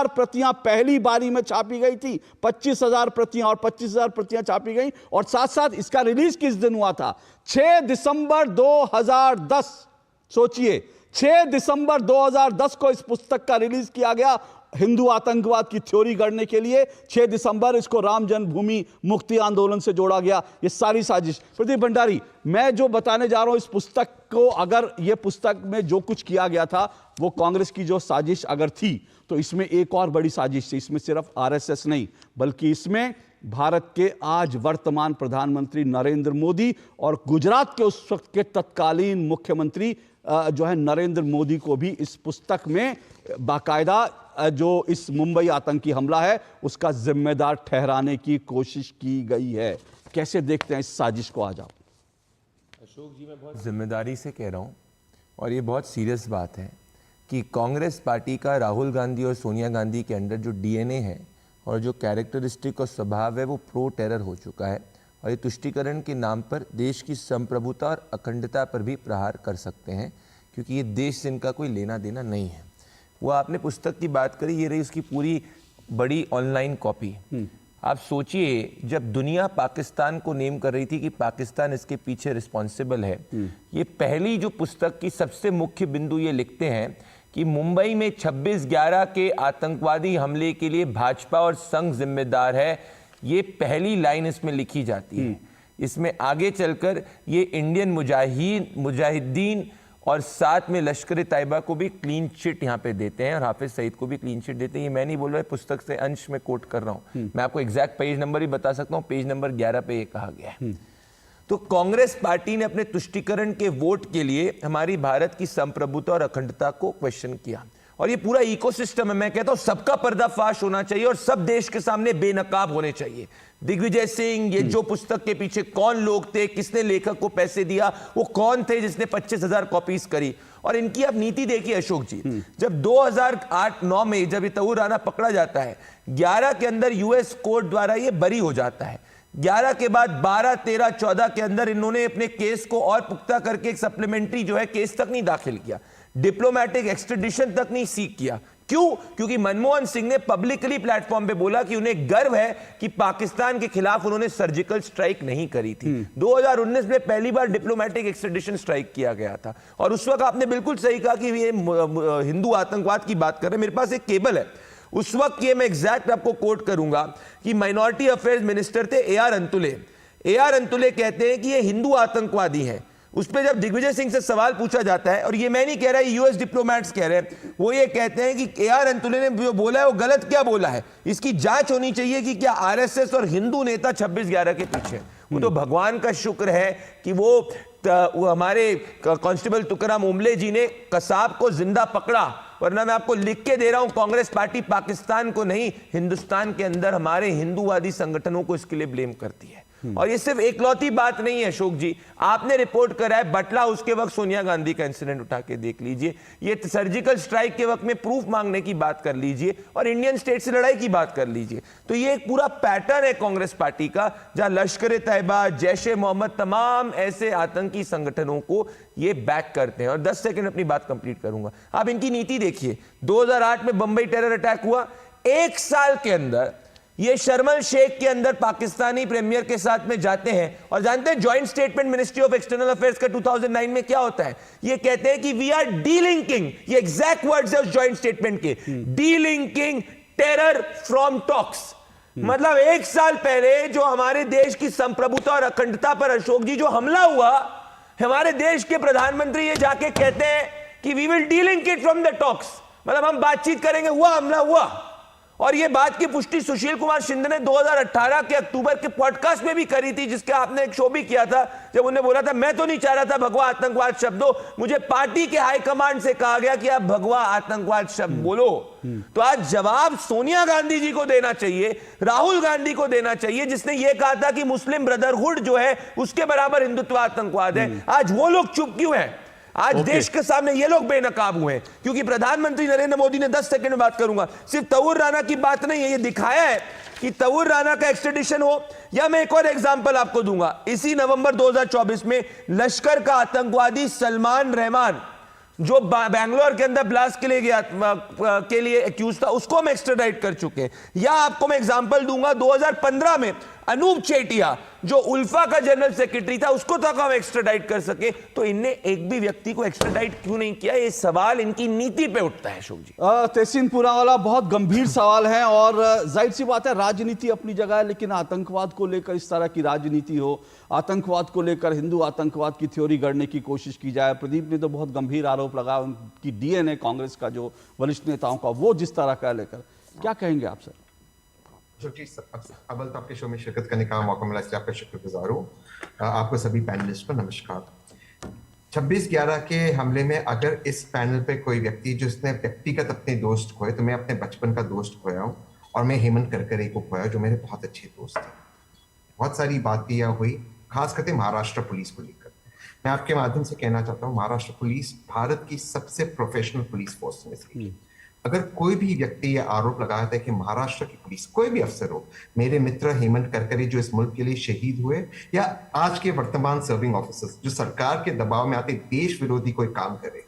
प्रतियां पहली बारी में छापी गई थी। 25,000 प्रतियां, और 25,000 प्रतियां छापी गई, और साथ साथ इसका रिलीज किस दिन हुआ था? 6 दिसंबर 2010। सोचिए, 6 दिसंबर 2010 को इस पुस्तक का रिलीज किया गया, हिंदू आतंकवाद की थ्योरी गढ़ने के लिए। 6 दिसंबर इसको राम जन्मभूमि मुक्ति आंदोलन से जोड़ा गया। ये सारी साजिश। प्रदीप भंडारी, मैं जो बताने जा रहा हूं इस पुस्तक को, अगर ये पुस्तक में जो कुछ किया गया था वो कांग्रेस की जो साजिश अगर थी, तो इसमें एक और बड़ी साजिश थी। इसमें सिर्फ आरएसएस नहीं, बल्कि इसमें भारत के आज वर्तमान प्रधानमंत्री नरेंद्र मोदी और गुजरात के उस वक्त के तत्कालीन मुख्यमंत्री जो है नरेंद्र मोदी को भी इस पुस्तक में बाकायदा जो इस मुंबई आतंकी हमला है उसका जिम्मेदार ठहराने की कोशिश की गई है। कैसे देखते हैं इस साजिश को आज आप? अशोक जी, मैं बहुत जिम्मेदारी से कह रहा हूँ, और ये बहुत सीरियस बात है कि कांग्रेस पार्टी का राहुल गांधी और सोनिया गांधी के अंदर जो डीएनए है और जो कैरेक्टरिस्टिक और स्वभाव है वो प्रो टेरर हो चुका है, और ये तुष्टीकरण के नाम पर देश की संप्रभुता और अखंडता पर भी प्रहार कर सकते हैं, क्योंकि ये देश से इनका कोई लेना देना नहीं है। वो आपने पुस्तक की बात करी, ये रही उसकी पूरी बड़ी ऑनलाइन कॉपी। आप सोचिए, जब दुनिया पाकिस्तान को नेम कर रही थी कि पाकिस्तान इसके पीछे रिस्पॉन्सिबल है, ये पहली जो पुस्तक की सबसे मुख्य बिंदु ये लिखते हैं कि मुंबई में 26/11 के आतंकवादी हमले के लिए भाजपा और संघ जिम्मेदार है। ये पहली लाइन इसमें लिखी जाती है। इसमें आगे चलकर ये इंडियन मुजाहिदीन और साथ में लश्कर तैयबा को भी क्लीन चिट यहाँ पे देते हैं, और हाफिज सईद को भी क्लीन चिट देते हैं। ये मैं नहीं बोल रहा, पुस्तक से अंश में कोट कर रहा हूँ। मैं आपको एग्जैक्ट पेज नंबर भी बता सकता हूँ, पेज नंबर 11 पे ये कहा गया है। तो कांग्रेस पार्टी ने अपने तुष्टीकरण के वोट के लिए हमारी भारत की संप्रभुता और अखंडता को क्वेश्चन किया, और ये पूरा इकोसिस्टम है। मैं कहता हूं सबका पर्दाफाश होना चाहिए और सब देश के सामने बेनकाब होने चाहिए। दिग्विजय सिंह, ये जो पुस्तक के पीछे कौन लोग थे, किसने लेखक को पैसे दिया, वो कौन थे जिसने 25,000 कॉपीज करी, और इनकी आप नीति देखिए अशोक जी। जब 2008-9 में जब ये तहव्वुर राणा पकड़ा जाता है, 11 के अंदर यूएस कोर्ट द्वारा ये बरी हो जाता है। 11 के बाद 12, 13, 14 के अंदर इन्होंने अपने केस को और पुख्ता करके एक सप्लीमेंट्री जो है केस तक नहीं दाखिल किया, डिप्लोमेटिक एक्सट्रेडिशन तक नहीं सीख किया। क्यों? क्योंकि मनमोहन सिंह ने पब्लिकली प्लेटफॉर्म पे बोला कि उन्हें गर्व है कि पाकिस्तान के खिलाफ उन्होंने सर्जिकल स्ट्राइक नहीं करी थी। 2019 में पहली बार डिप्लोमेटिक एक्सट्रेडिशन स्ट्राइक किया गया था, और उस वक्त आपने बिल्कुल सही कहा कि ये हिंदू आतंकवाद की बात कर रहे हैं। मेरे पास एक केबल है, उस वक्त ये मैं एग्जैक्ट आपको कोट करूंगा कि माइनॉरिटी अफेयर्स मिनिस्टर थे ए.आर. अंतुले। ए.आर. अंतुले कहते हैं कि ये हिंदू आतंकवादी हैं। उस पर जब दिग्विजय सिंह से सवाल पूछा जाता है, और ये मैं नहीं कह रहा, यूएस डिप्लोमेट्स कह रहे हैं, वो ये कहते हैं कि ए.आर. अंतुले ने जो बोला है वो गलत क्या बोला है, इसकी जांच होनी चाहिए कि क्या आरएसएस और हिंदू नेता 26/11 के पीछे। वो तो भगवान का शुक्र है कि वो हमारे कांस्टेबल तुकाराम ओमले जी ने कसाब को जिंदा पकड़ा, वरना मैं आपको लिख के दे रहा हूं, कांग्रेस पार्टी पाकिस्तान को नहीं, हिंदुस्तान के अंदर हमारे हिंदूवादी संगठनों को इसके लिए ब्लेम करती है। और ये सिर्फ एकलौती बात नहीं है अशोक जी, आपने रिपोर्ट करा है बटला हाउस के वक्त सोनिया गांधी का इंसिडेंट उठा के देख लीजिए, ये सर्जिकल स्ट्राइक के वक्त में प्रूफ मांगने की बात कर लीजिए, और इंडियन स्टेट से लड़ाई की बात कर लीजिए। तो ये एक पूरा पैटर्न है कांग्रेस पार्टी का, जहां लश्कर तैयबा, जैश ए मोहम्मद, तमाम ऐसे आतंकी संगठनों को ये बैक करते हैं। और 10 सेकंड अपनी बात कंप्लीट करूंगा। आप इनकी नीति देखिए, 2008 में बंबई टेरर अटैक हुआ, 1 साल के अंदर ये शर्मल शेख के अंदर पाकिस्तानी प्रीमियर के साथ में जाते हैं, और जानते हैं joint statement ministry of external affairs का 2009 में क्या होता है, ये कहते हैं कि वी आर डीलिंकिंग, ये एग्जैक्ट वर्ड्स है उस ज्वाइंट स्टेटमेंट के, डीलिंकिंग टेरर फ्रॉम टॉक्स। मतलब 1 साल पहले जो हमारे देश की संप्रभुता और अखंडता पर अशोक जी जो हमला हुआ, हमारे देश के प्रधानमंत्री ये जाके कहते हैं कि we will delink it from the talks, मतलब हम बातचीत करेंगे, हुआ हमला हुआ, और ये बात की पुष्टि सुशील कुमार शिंदे ने 2018 के अक्टूबर के पॉडकास्ट में भी करी थी, जिसका आपने एक शो भी किया था, जब उन्होंने बोला था मैं तो नहीं चाह रहा था भगवा आतंकवाद शब्द हो, मुझे पार्टी के हाईकमांड से कहा गया कि आप भगवा आतंकवाद शब्द बोलो। तो आज जवाब सोनिया गांधी जी को देना चाहिए, राहुल गांधी को देना चाहिए, जिसने यह कहा था कि मुस्लिम ब्रदरहुड जो है उसके बराबर हिंदुत्व आतंकवाद है। आज वो लोग चुप क्यों हैं? आज देश के सामने ये लोग बेनकाब हुए हैं, क्योंकि प्रधानमंत्री नरेंद्र मोदी ने 10 सेकंड में बात करूंगा, सिर्फ तऊर राना की बात नहीं है, ये दिखाया है कि तऊर राना का एक्सट्रेडिशन हो। या मैं एक और एग्जांपल आपको दूंगा, इसी नवंबर 2024 में लश्कर का आतंकवादी सलमान रहमान जो बैंगलोर के अंदर ब्लास्ट के लिए गया के लिए एक्यूज था, उसको हम एक्स्ट्राडाइट कर चुके हैं। या आपको मैं एग्जांपल दूंगा 2015 में अनूप चेटिया जो उल्फा का जनरल सेक्रेटरी था, उसको तक हम एक्स्ट्राडाइट कर सके, तो इनने एक भी व्यक्ति को एक्स्ट्राडाइट क्यों नहीं किया? ये सवाल इनकी नीति पे उठता है। अशोक जी, तहसीन पूनावाला, बहुत गंभीर सवाल है और जाहिर सी बात है राजनीति अपनी जगह है, लेकिन आतंकवाद को लेकर इस तरह की राजनीति हो, आतंकवाद को लेकर हिंदू आतंकवाद की थ्योरी गढ़ने की कोशिश की जाए। प्रदीप ने तो बहुत गंभीर आरोप लगाया उनकी डीएनए कांग्रेस का जो वरिष्ठ नेताओं का वो जिस तरह का लेकर, क्या कहेंगे आप सर? अव्वल तो आपके शो में शिरकत करने का मौका मिला, इसलिए आपका शुक्रगुजार हूँ। आपको सभी पैनलिस्ट को नमस्कार। 26/11 के हमले में अगर इस पैनल पे कोई व्यक्ति जिसने व्यक्तिगत अपने दोस्त खोए, तो मैं अपने बचपन का दोस्त खोया हूँ और मैं हेमंत करकरे को खोया, जो मेरे बहुत अच्छे दोस्त थे। बहुत सारी बातें हुई, खास करके महाराष्ट्र पुलिस को लेकर। मैं आपके माध्यम से कहना चाहता हूँ, महाराष्ट्र पुलिस भारत की सबसे प्रोफेशनल पुलिस फोर्स में से। अगर कोई भी व्यक्ति यह आरोप लगाता है कि महाराष्ट्र की पुलिस, कोई भी अफसर हो, मेरे मित्र हेमंत करकरे जो इस मुल्क के लिए शहीद हुए, या आज के वर्तमान सर्विंग ऑफिसर्स जो सरकार के दबाव में आते देश विरोधी कोई काम करे,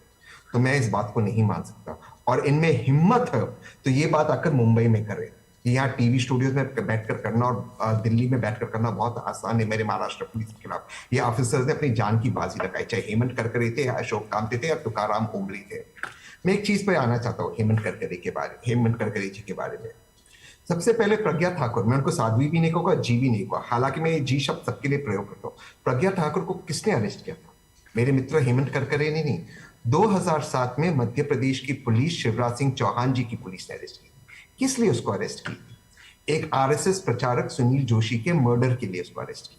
तो मैं इस बात को नहीं मान सकता। और इनमें हिम्मत है तो ये बात आकर मुंबई में करे। यहाँ टीवी स्टूडियोज में बैठकर करना और दिल्ली में बैठकर करना बहुत आसान है। मेरे महाराष्ट्र पुलिस के खिलाफ ये ऑफिसर्स ने अपनी जान की बाजी लगाई, चाहे हेमंत करकरे थे, अशोक कामते थे या तुकाराम ओमरी थे। मैं एक चीज पे आना चाहता हूँ हेमंत करकरे जी के बारे में। सबसे पहले प्रज्ञा ठाकुर, मैं उनको साध्वी भी नहीं कहूँगा, जी भी नहीं कहूँगा, हालांकि मैं जी शब्द सबके लिए प्रयोग करता हूँ। प्रज्ञा ठाकुर को किसने अरेस्ट किया था? मेरे मित्र हेमंत करकरे ने नहीं। 2007 में मध्य प्रदेश की पुलिस शिवराज सिंह चौहान जी की पुलिस ने अरेस्ट की। किस लिए उसको अरेस्ट की? एक आरएसएस प्रचारक सुनील जोशी के मर्डर के लिए उसको अरेस्ट की थी।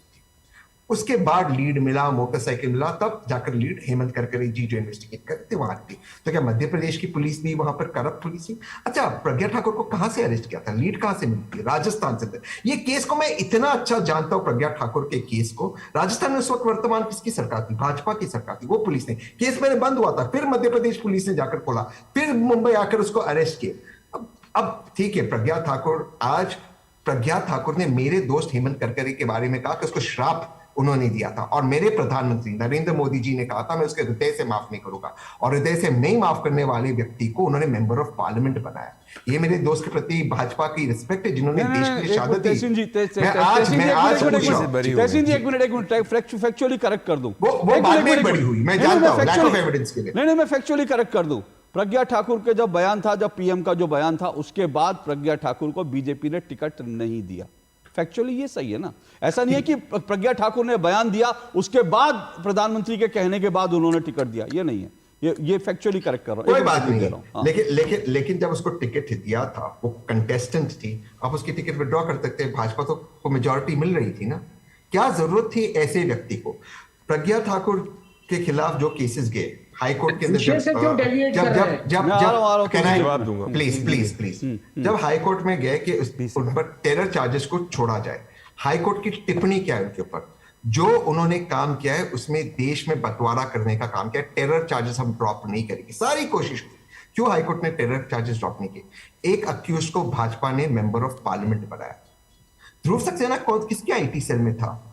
उसके बाद लीड मिला, मोटरसाइकिल मिला, तब जाकर लीड हेमंत करकरे जी जो इन्वेस्टिगेट करते वहां थी। तो क्या मध्य प्रदेश की पुलिस भी वहां पर करप्ट पुलिस थी? अच्छा, प्रज्ञा ठाकुर को कहां से अरेस्ट किया था? लीड कहां से मिलती है? राजस्थान से। ये केस को मैं इतना अच्छा जानता हूं, प्रज्ञा ठाकुर के केस को। राजस्थान में उस वक्त वर्तमान किसकी सरकार थी? भाजपा की सरकार थी। वो पुलिस ने केस मैंने बंद हुआ था, फिर मध्य प्रदेश पुलिस ने जाकर खोला, फिर मुंबई आकर उसको अरेस्ट किया। अब ठीक है, प्रज्ञा ठाकुर ने मेरे दोस्त हेमंत करकरे के बारे में कहा कि उसको श्राप उन्होंने दिया था, और मेरे प्रधानमंत्री नरेंद्र मोदी जी ने कहा था मैं उसके हृदय से माफ नहीं करूंगा, और हृदय से नहीं माफ करने वाले व्यक्ति को उन्होंने मेंबर ऑफ पार्लियामेंट बनाया। ये मेरे दोस्त के प्रति भाजपा की रिस्पेक्ट है, जिन्होंने देश के लिए शहादत दी। तहसीन जी एक मिनट फैक्चुअली करेक्ट कर दूं। वो बाद में बड़ी हुई, मैं जानता हूं, लैक ऑफ एविडेंस के लिए। नहीं, मैं फैक्चुअली करेक्ट कर दूं। प्रज्ञा ठाकुर के जब बयान था, जब पीएम का जो बयान था, उसके बाद प्रज्ञा ठाकुर को बीजेपी ने टिकट नहीं दिया। फैक्चुअली ये सही है ना? ऐसा नहीं है कि प्रज्ञा ठाकुर ने बयान दिया उसके बाद प्रधानमंत्री के कहने के बाद उन्होंने टिकट दिया, ये नहीं है। ये फैक्चुअली करेक्ट कर रहा हूं, कोई बात नहीं है। लेकिन जब उसको टिकट दिया था, वो कंटेस्टेंट थी, आप उसकी टिकट विड्रॉ कर सकते हैं। भाजपा को मेजॉरिटी मिल रही थी ना। क्या जरूरत थी ऐसे व्यक्ति को? प्रज्ञा ठाकुर के खिलाफ जो केसेस गए हाई कोर्ट के अंदर, जब हाई कोर्ट में गए कि उन पर टेरर चार्जेस को छोड़ा जाए, हाई कोर्ट की टिप्पणी क्या है उनके ऊपर? जो उन्होंने काम किया है उसमें देश में बंटवारा करने का काम किया। टेरर चार्जेस हम ड्रॉप नहीं करेंगे, सारी कोशिश हुई। क्यों हाई कोर्ट ने टेरर चार्जेस ड्रॉप नहीं किए? एक अक्यूज को भाजपा ने मेंबर ऑफ पार्लियामेंट बनाया। ध्रुव सक्सेना किसके आईटी सेल में था?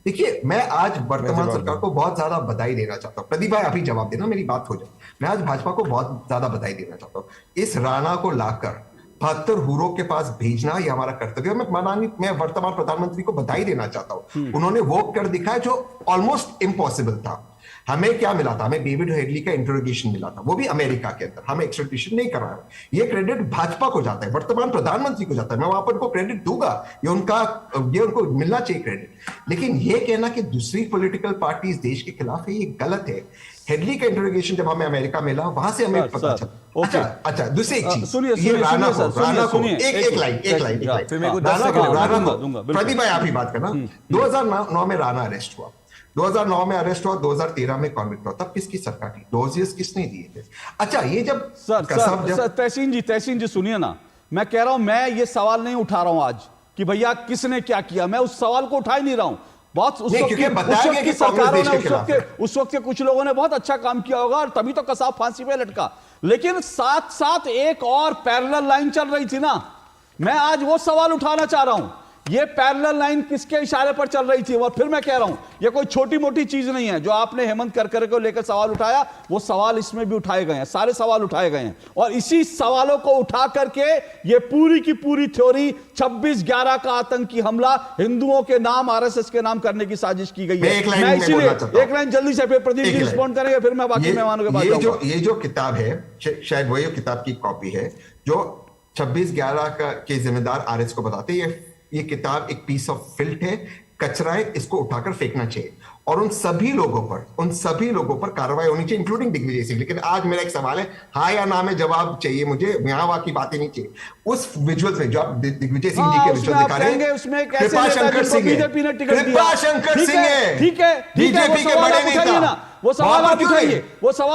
देखिए, मैं आज वर्तमान सरकार को बहुत ज्यादा बधाई देना चाहता हूं। प्रदीप भाई अभी जवाब देना, मेरी बात हो जाए। मैं आज भाजपा को बहुत ज्यादा बधाई देना चाहता हूं। इस राणा को लाकर 72 हुरों के पास भेजना ये हमारा कर्तव्य है। मैं वर्तमान प्रधानमंत्री को बधाई देना चाहता हूं। उन्होंने वो कर दिखाया जो ऑलमोस्ट इम्पॉसिबल था। हमें क्या मिला था? हमें डेविड हेडली का इंटरोगेशन मिला था, वो भी अमेरिका के अंदर। हमें एक्स्ट्राडिशन नहीं कराया। ये क्रेडिट भाजपा को जाता है, वर्तमान प्रधानमंत्री को जाता है। मैं वहां पर उनको क्रेडिट दूंगा, ये उनको मिलना चाहिए क्रेडिट। लेकिन ये कहना कि दूसरी पॉलिटिकल पार्टी इस देश के खिलाफ है, ये गलत है। हेडली का इंटरोगेशन जब हमें अमेरिका मिला, वहां से हमें पता चला। अच्छा, दूसरी एक चीज, सुनिए राणा को एक लाइन प्रदीप भाई आप ही बात करना। 2009 में राणा अरेस्ट हुआ, 2009 में अरेस्ट हुआ, 2013 में कॉन्विक्ट हुआ, तब किसकी सरकार थी? डोजियर्स किसने दिए थे? अच्छा, ये जब तहसीन जी सुनिए ना, मैं कह रहा हूं, मैं ये सवाल नहीं उठा रहा हूं आज कि भैया किसने क्या किया, मैं उस सवाल को उठा ही नहीं रहा हूं। बहुत उस वक्त की सरकारों ने, उस वक्त के कुछ लोगों ने बहुत अच्छा काम किया होगा और तभी तो कसाब फांसी पे लटका, लेकिन साथ साथ एक और पैरेलल लाइन चल रही थी ना। मैं आज वो सवाल उठाना चाह रहा हूं, ये पैरेलल लाइन किसके इशारे पर चल रही थी? और फिर मैं कह रहा हूं, ये कोई छोटी मोटी चीज नहीं है जो आपने हेमंत करकरे को लेकर सवाल उठाया, वो सवाल इसमें भी उठाए गए हैं, सारे सवाल उठाए गए हैं। और इसी सवालों को उठा करके ये पूरी की पूरी थ्योरी 26/11 का आतंकी हमला हिंदुओं के नाम, आरएसएस के नाम करने की साजिश की गई है। मैं इसीलिए एक लाइन जल्दी से, फिर प्रदीप जी रिस्पॉन्ड करेंगे, फिर मैं बाकी मेहमानों के पास। ये जो किताब है, शायद वही किताब की कॉपी है जो 26/11 के जिम्मेदार आरएस को बताते हैं। ये किताब एक पीस ऑफ फिल्ट है, कचरा है, इसको उठाकर फेंकना चाहिए और उन सभी लोगों पर कार्रवाई होनी चाहिए, इंक्लूडिंग दिग्विजय सिंह। लेकिन आज मेरा एक सवाल है, हाँ या ना में जवाब चाहिए मुझे, यहाँ वहां की बातें नहीं चाहिए। उस विजुअल्स में जो आप दिग्विजय सिंह जी के विजुअल दिखा रहे हैं, कृपाशंकर सिंह है, ठीक है, बीजेपी के बड़े नेता, वो सवाल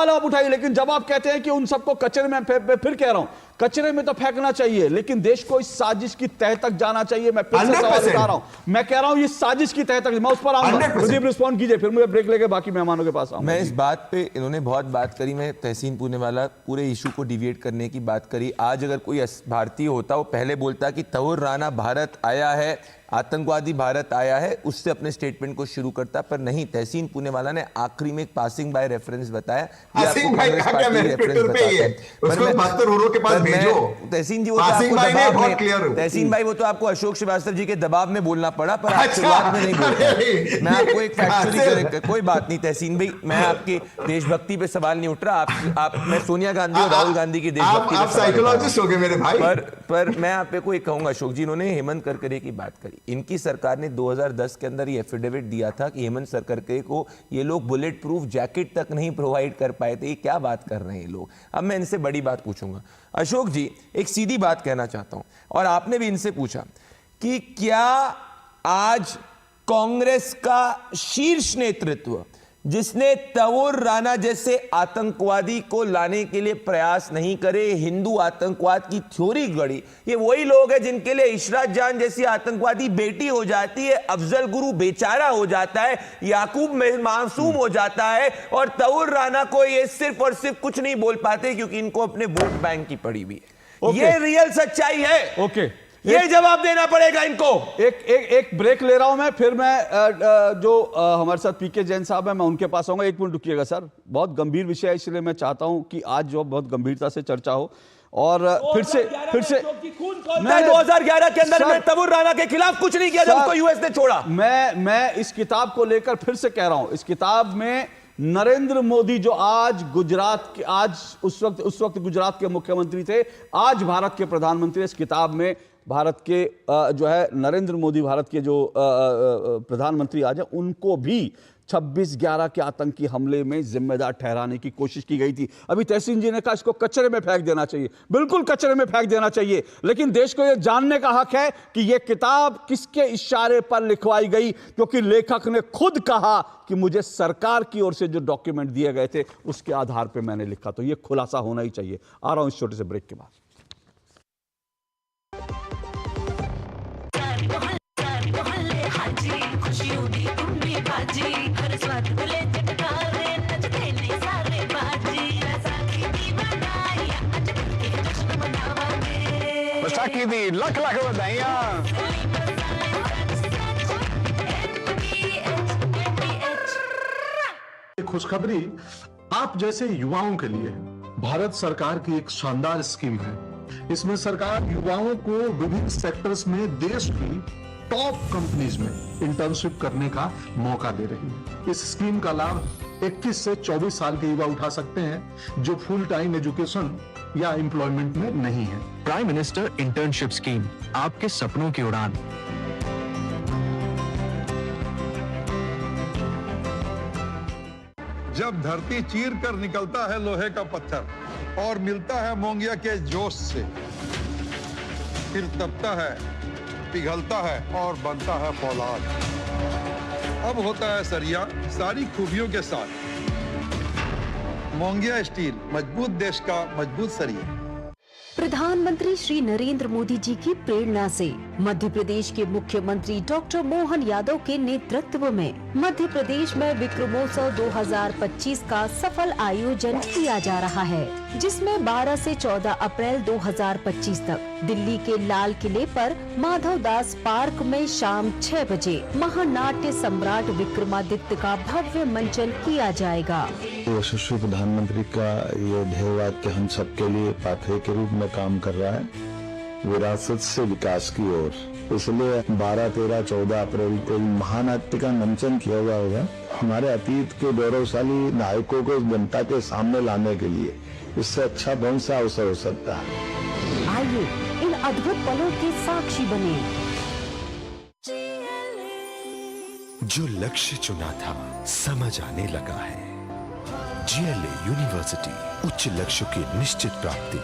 आप उठाइए, लेकिन जब आप कहते हैं कि उन सबको कचरे में, फिर कह रहा हूं, कचरे में तो फेंकना चाहिए, लेकिन देश को इस साजिश की तह तक जाना चाहिए। मैं फिर से सवाल उठा रहा हूं, मैं कह रहा हूं ये साजिश की तह तक, मैं उस पर आऊंगा, प्रदीप रिस्पॉन्ड कीजिए, फिर मुझे ब्रेक लेके बाकी मेहमानों के पास आऊंगा। मैं इस बात पे, इन्होंने बहुत बात करी, मैं तहसीन पूनेवाला पूरे इशू को डिविएट करने की बात करी। आज अगर कोई भारतीय होता, वो पहले बोलता कि तहुर राणा भारत आया है, आतंकवादी भारत आया है, उससे अपने स्टेटमेंट को शुरू करता, पर नहीं। तहसीन पूनेवाला ने आखिरी में एक पासिंग बाय रेफरेंस बताया, तहसीन जी वो तो तहसीन भाई वो तो आपको अशोक श्रीवास्तव जी के दबाव में बोलना पड़ा, पर आप शुरुआत में नहीं बोलते। मैं आपको एक फैक्चुअली, कोई बात नहीं तहसीन भाई, मैं आपकी देशभक्ति पे सवाल नहीं उठ रहा, मैं सोनिया गांधी और राहुल गांधी की देशभक्ति पर मैं आप पे एक कहूंगा। अशोक जी, इन्होंने हेमंत करकरे की बात करी, इनकी सरकार ने 2010 के अंदर ये एफिडेविट दिया था कि हेमंत करकरे को ये लोग बुलेट प्रूफ जैकेट तक नहीं प्रोवाइड कर पाए थे। ये क्या बात कर रहे हैं ये लोग? अब मैं इनसे बड़ी बात पूछूंगा। अशोक जी, एक सीधी बात कहना चाहता हूं, और आपने भी इनसे पूछा कि क्या आज कांग्रेस का शीर्ष नेतृत्व, जिसने तहुर राणा जैसे आतंकवादी को लाने के लिए प्रयास नहीं करे, हिंदू आतंकवाद की थ्योरी गढ़ी, ये वही लोग हैं जिनके लिए इशरत जान जैसी आतंकवादी बेटी हो जाती है, अफजल गुरु बेचारा हो जाता है, याकूब मासूम हो जाता है, और तहुर राणा को ये सिर्फ और सिर्फ कुछ नहीं बोल पाते क्योंकि इनको अपने वोट बैंक की पड़ी हुई है। ये रियल सच्चाई है। ओके, ये जवाब देना पड़ेगा इनको। एक ब्रेक ले रहा हूं मैं, फिर मैं जो हमारे साथ पीके जैन साहब हैं, मैं उनके पास आऊंगा। एक मिनट रुकिएगा सर, बहुत गंभीर विषय है, इसलिए मैं चाहता हूं कि आज जो बहुत गंभीरता से चर्चा हो। और फिर से 2011 के अंदर में तहुर राणा के खिलाफ कुछ नहीं किया जब उसको यूएस ने छोड़ा। मैं इस किताब को लेकर फिर से कह रहा हूं, इस किताब में नरेंद्र मोदी जो आज गुजरात के, आज उस वक्त गुजरात के मुख्यमंत्री थे, आज भारत के प्रधानमंत्री, इस किताब में भारत के जो है नरेंद्र मोदी, भारत के जो प्रधानमंत्री आज हैं, उनको भी 26/11 के आतंकी हमले में जिम्मेदार ठहराने की कोशिश की गई थी। अभी तहसीन जी ने कहा इसको कचरे में फेंक देना चाहिए, बिल्कुल कचरे में फेंक देना चाहिए, लेकिन देश को यह जानने का हक है कि यह किताब किसके इशारे पर लिखवाई गई, क्योंकि लेखक ने खुद कहा कि मुझे सरकार की ओर से जो डॉक्यूमेंट दिए गए थे उसके आधार पर मैंने लिखा। तो यह खुलासा होना ही चाहिए। आ रहा हूं इस छोटे से ब्रेक के बाद। लख लख बधाइयां। खुशखबरी आप जैसे युवाओं के लिए भारत सरकार की एक शानदार स्कीम है। इसमें सरकार युवाओं को विभिन्न सेक्टर्स में देश की टॉप कंपनीज में इंटर्नशिप करने का मौका दे रही है। इस स्कीम का लाभ 21 से 24 साल के युवा उठा सकते हैं जो फुल टाइम एजुकेशन या एम्प्लॉयमेंट में नहीं है। प्राइम मिनिस्टर इंटर्नशिप स्कीम, आपके सपनों की उड़ान। जब धरती चीर कर निकलता है लोहे का पत्थर और मिलता है मोंगिया के जोश से, फिर तपता है, पिघलता है और बनता है फौलाद। अब होता है सरिया सारी खूबियों के साथ। मोंगिया स्टील, मजबूत देश का मजबूत सरिया। प्रधानमंत्री श्री नरेंद्र मोदी जी की प्रेरणा से मध्य प्रदेश के मुख्यमंत्री डॉक्टर मोहन यादव के नेतृत्व में मध्य प्रदेश में विक्रमोत्सव 2025 का सफल आयोजन किया जा रहा है, जिसमें 12 से 14 अप्रैल 2025 तक दिल्ली के लाल किले पर माधव दास पार्क में शाम 6 बजे महानाट्य सम्राट विक्रमादित्य का भव्य मंचन किया जाएगा। यशस्वी प्रधानमंत्री का ये ध्येय वाक्य हम सबके लिए पाथवे के रूप में काम कर रहा है, विरासत से विकास की ओर। इसलिए 12, 13, 14 अप्रैल को महानाट्य का मंचन किया जाएगा, हमारे अतीत के गौरवशाली नायकों को जनता के सामने लाने के लिए। इससे अच्छा कौन सा अवसर हो सकता है। आइए इन अद्भुत पलों के साक्षी बने। जो लक्ष्य चुना था समझ आने लगा है। GLA यूनिवर्सिटी, उच्च लक्ष्य की निश्चित प्राप्ति।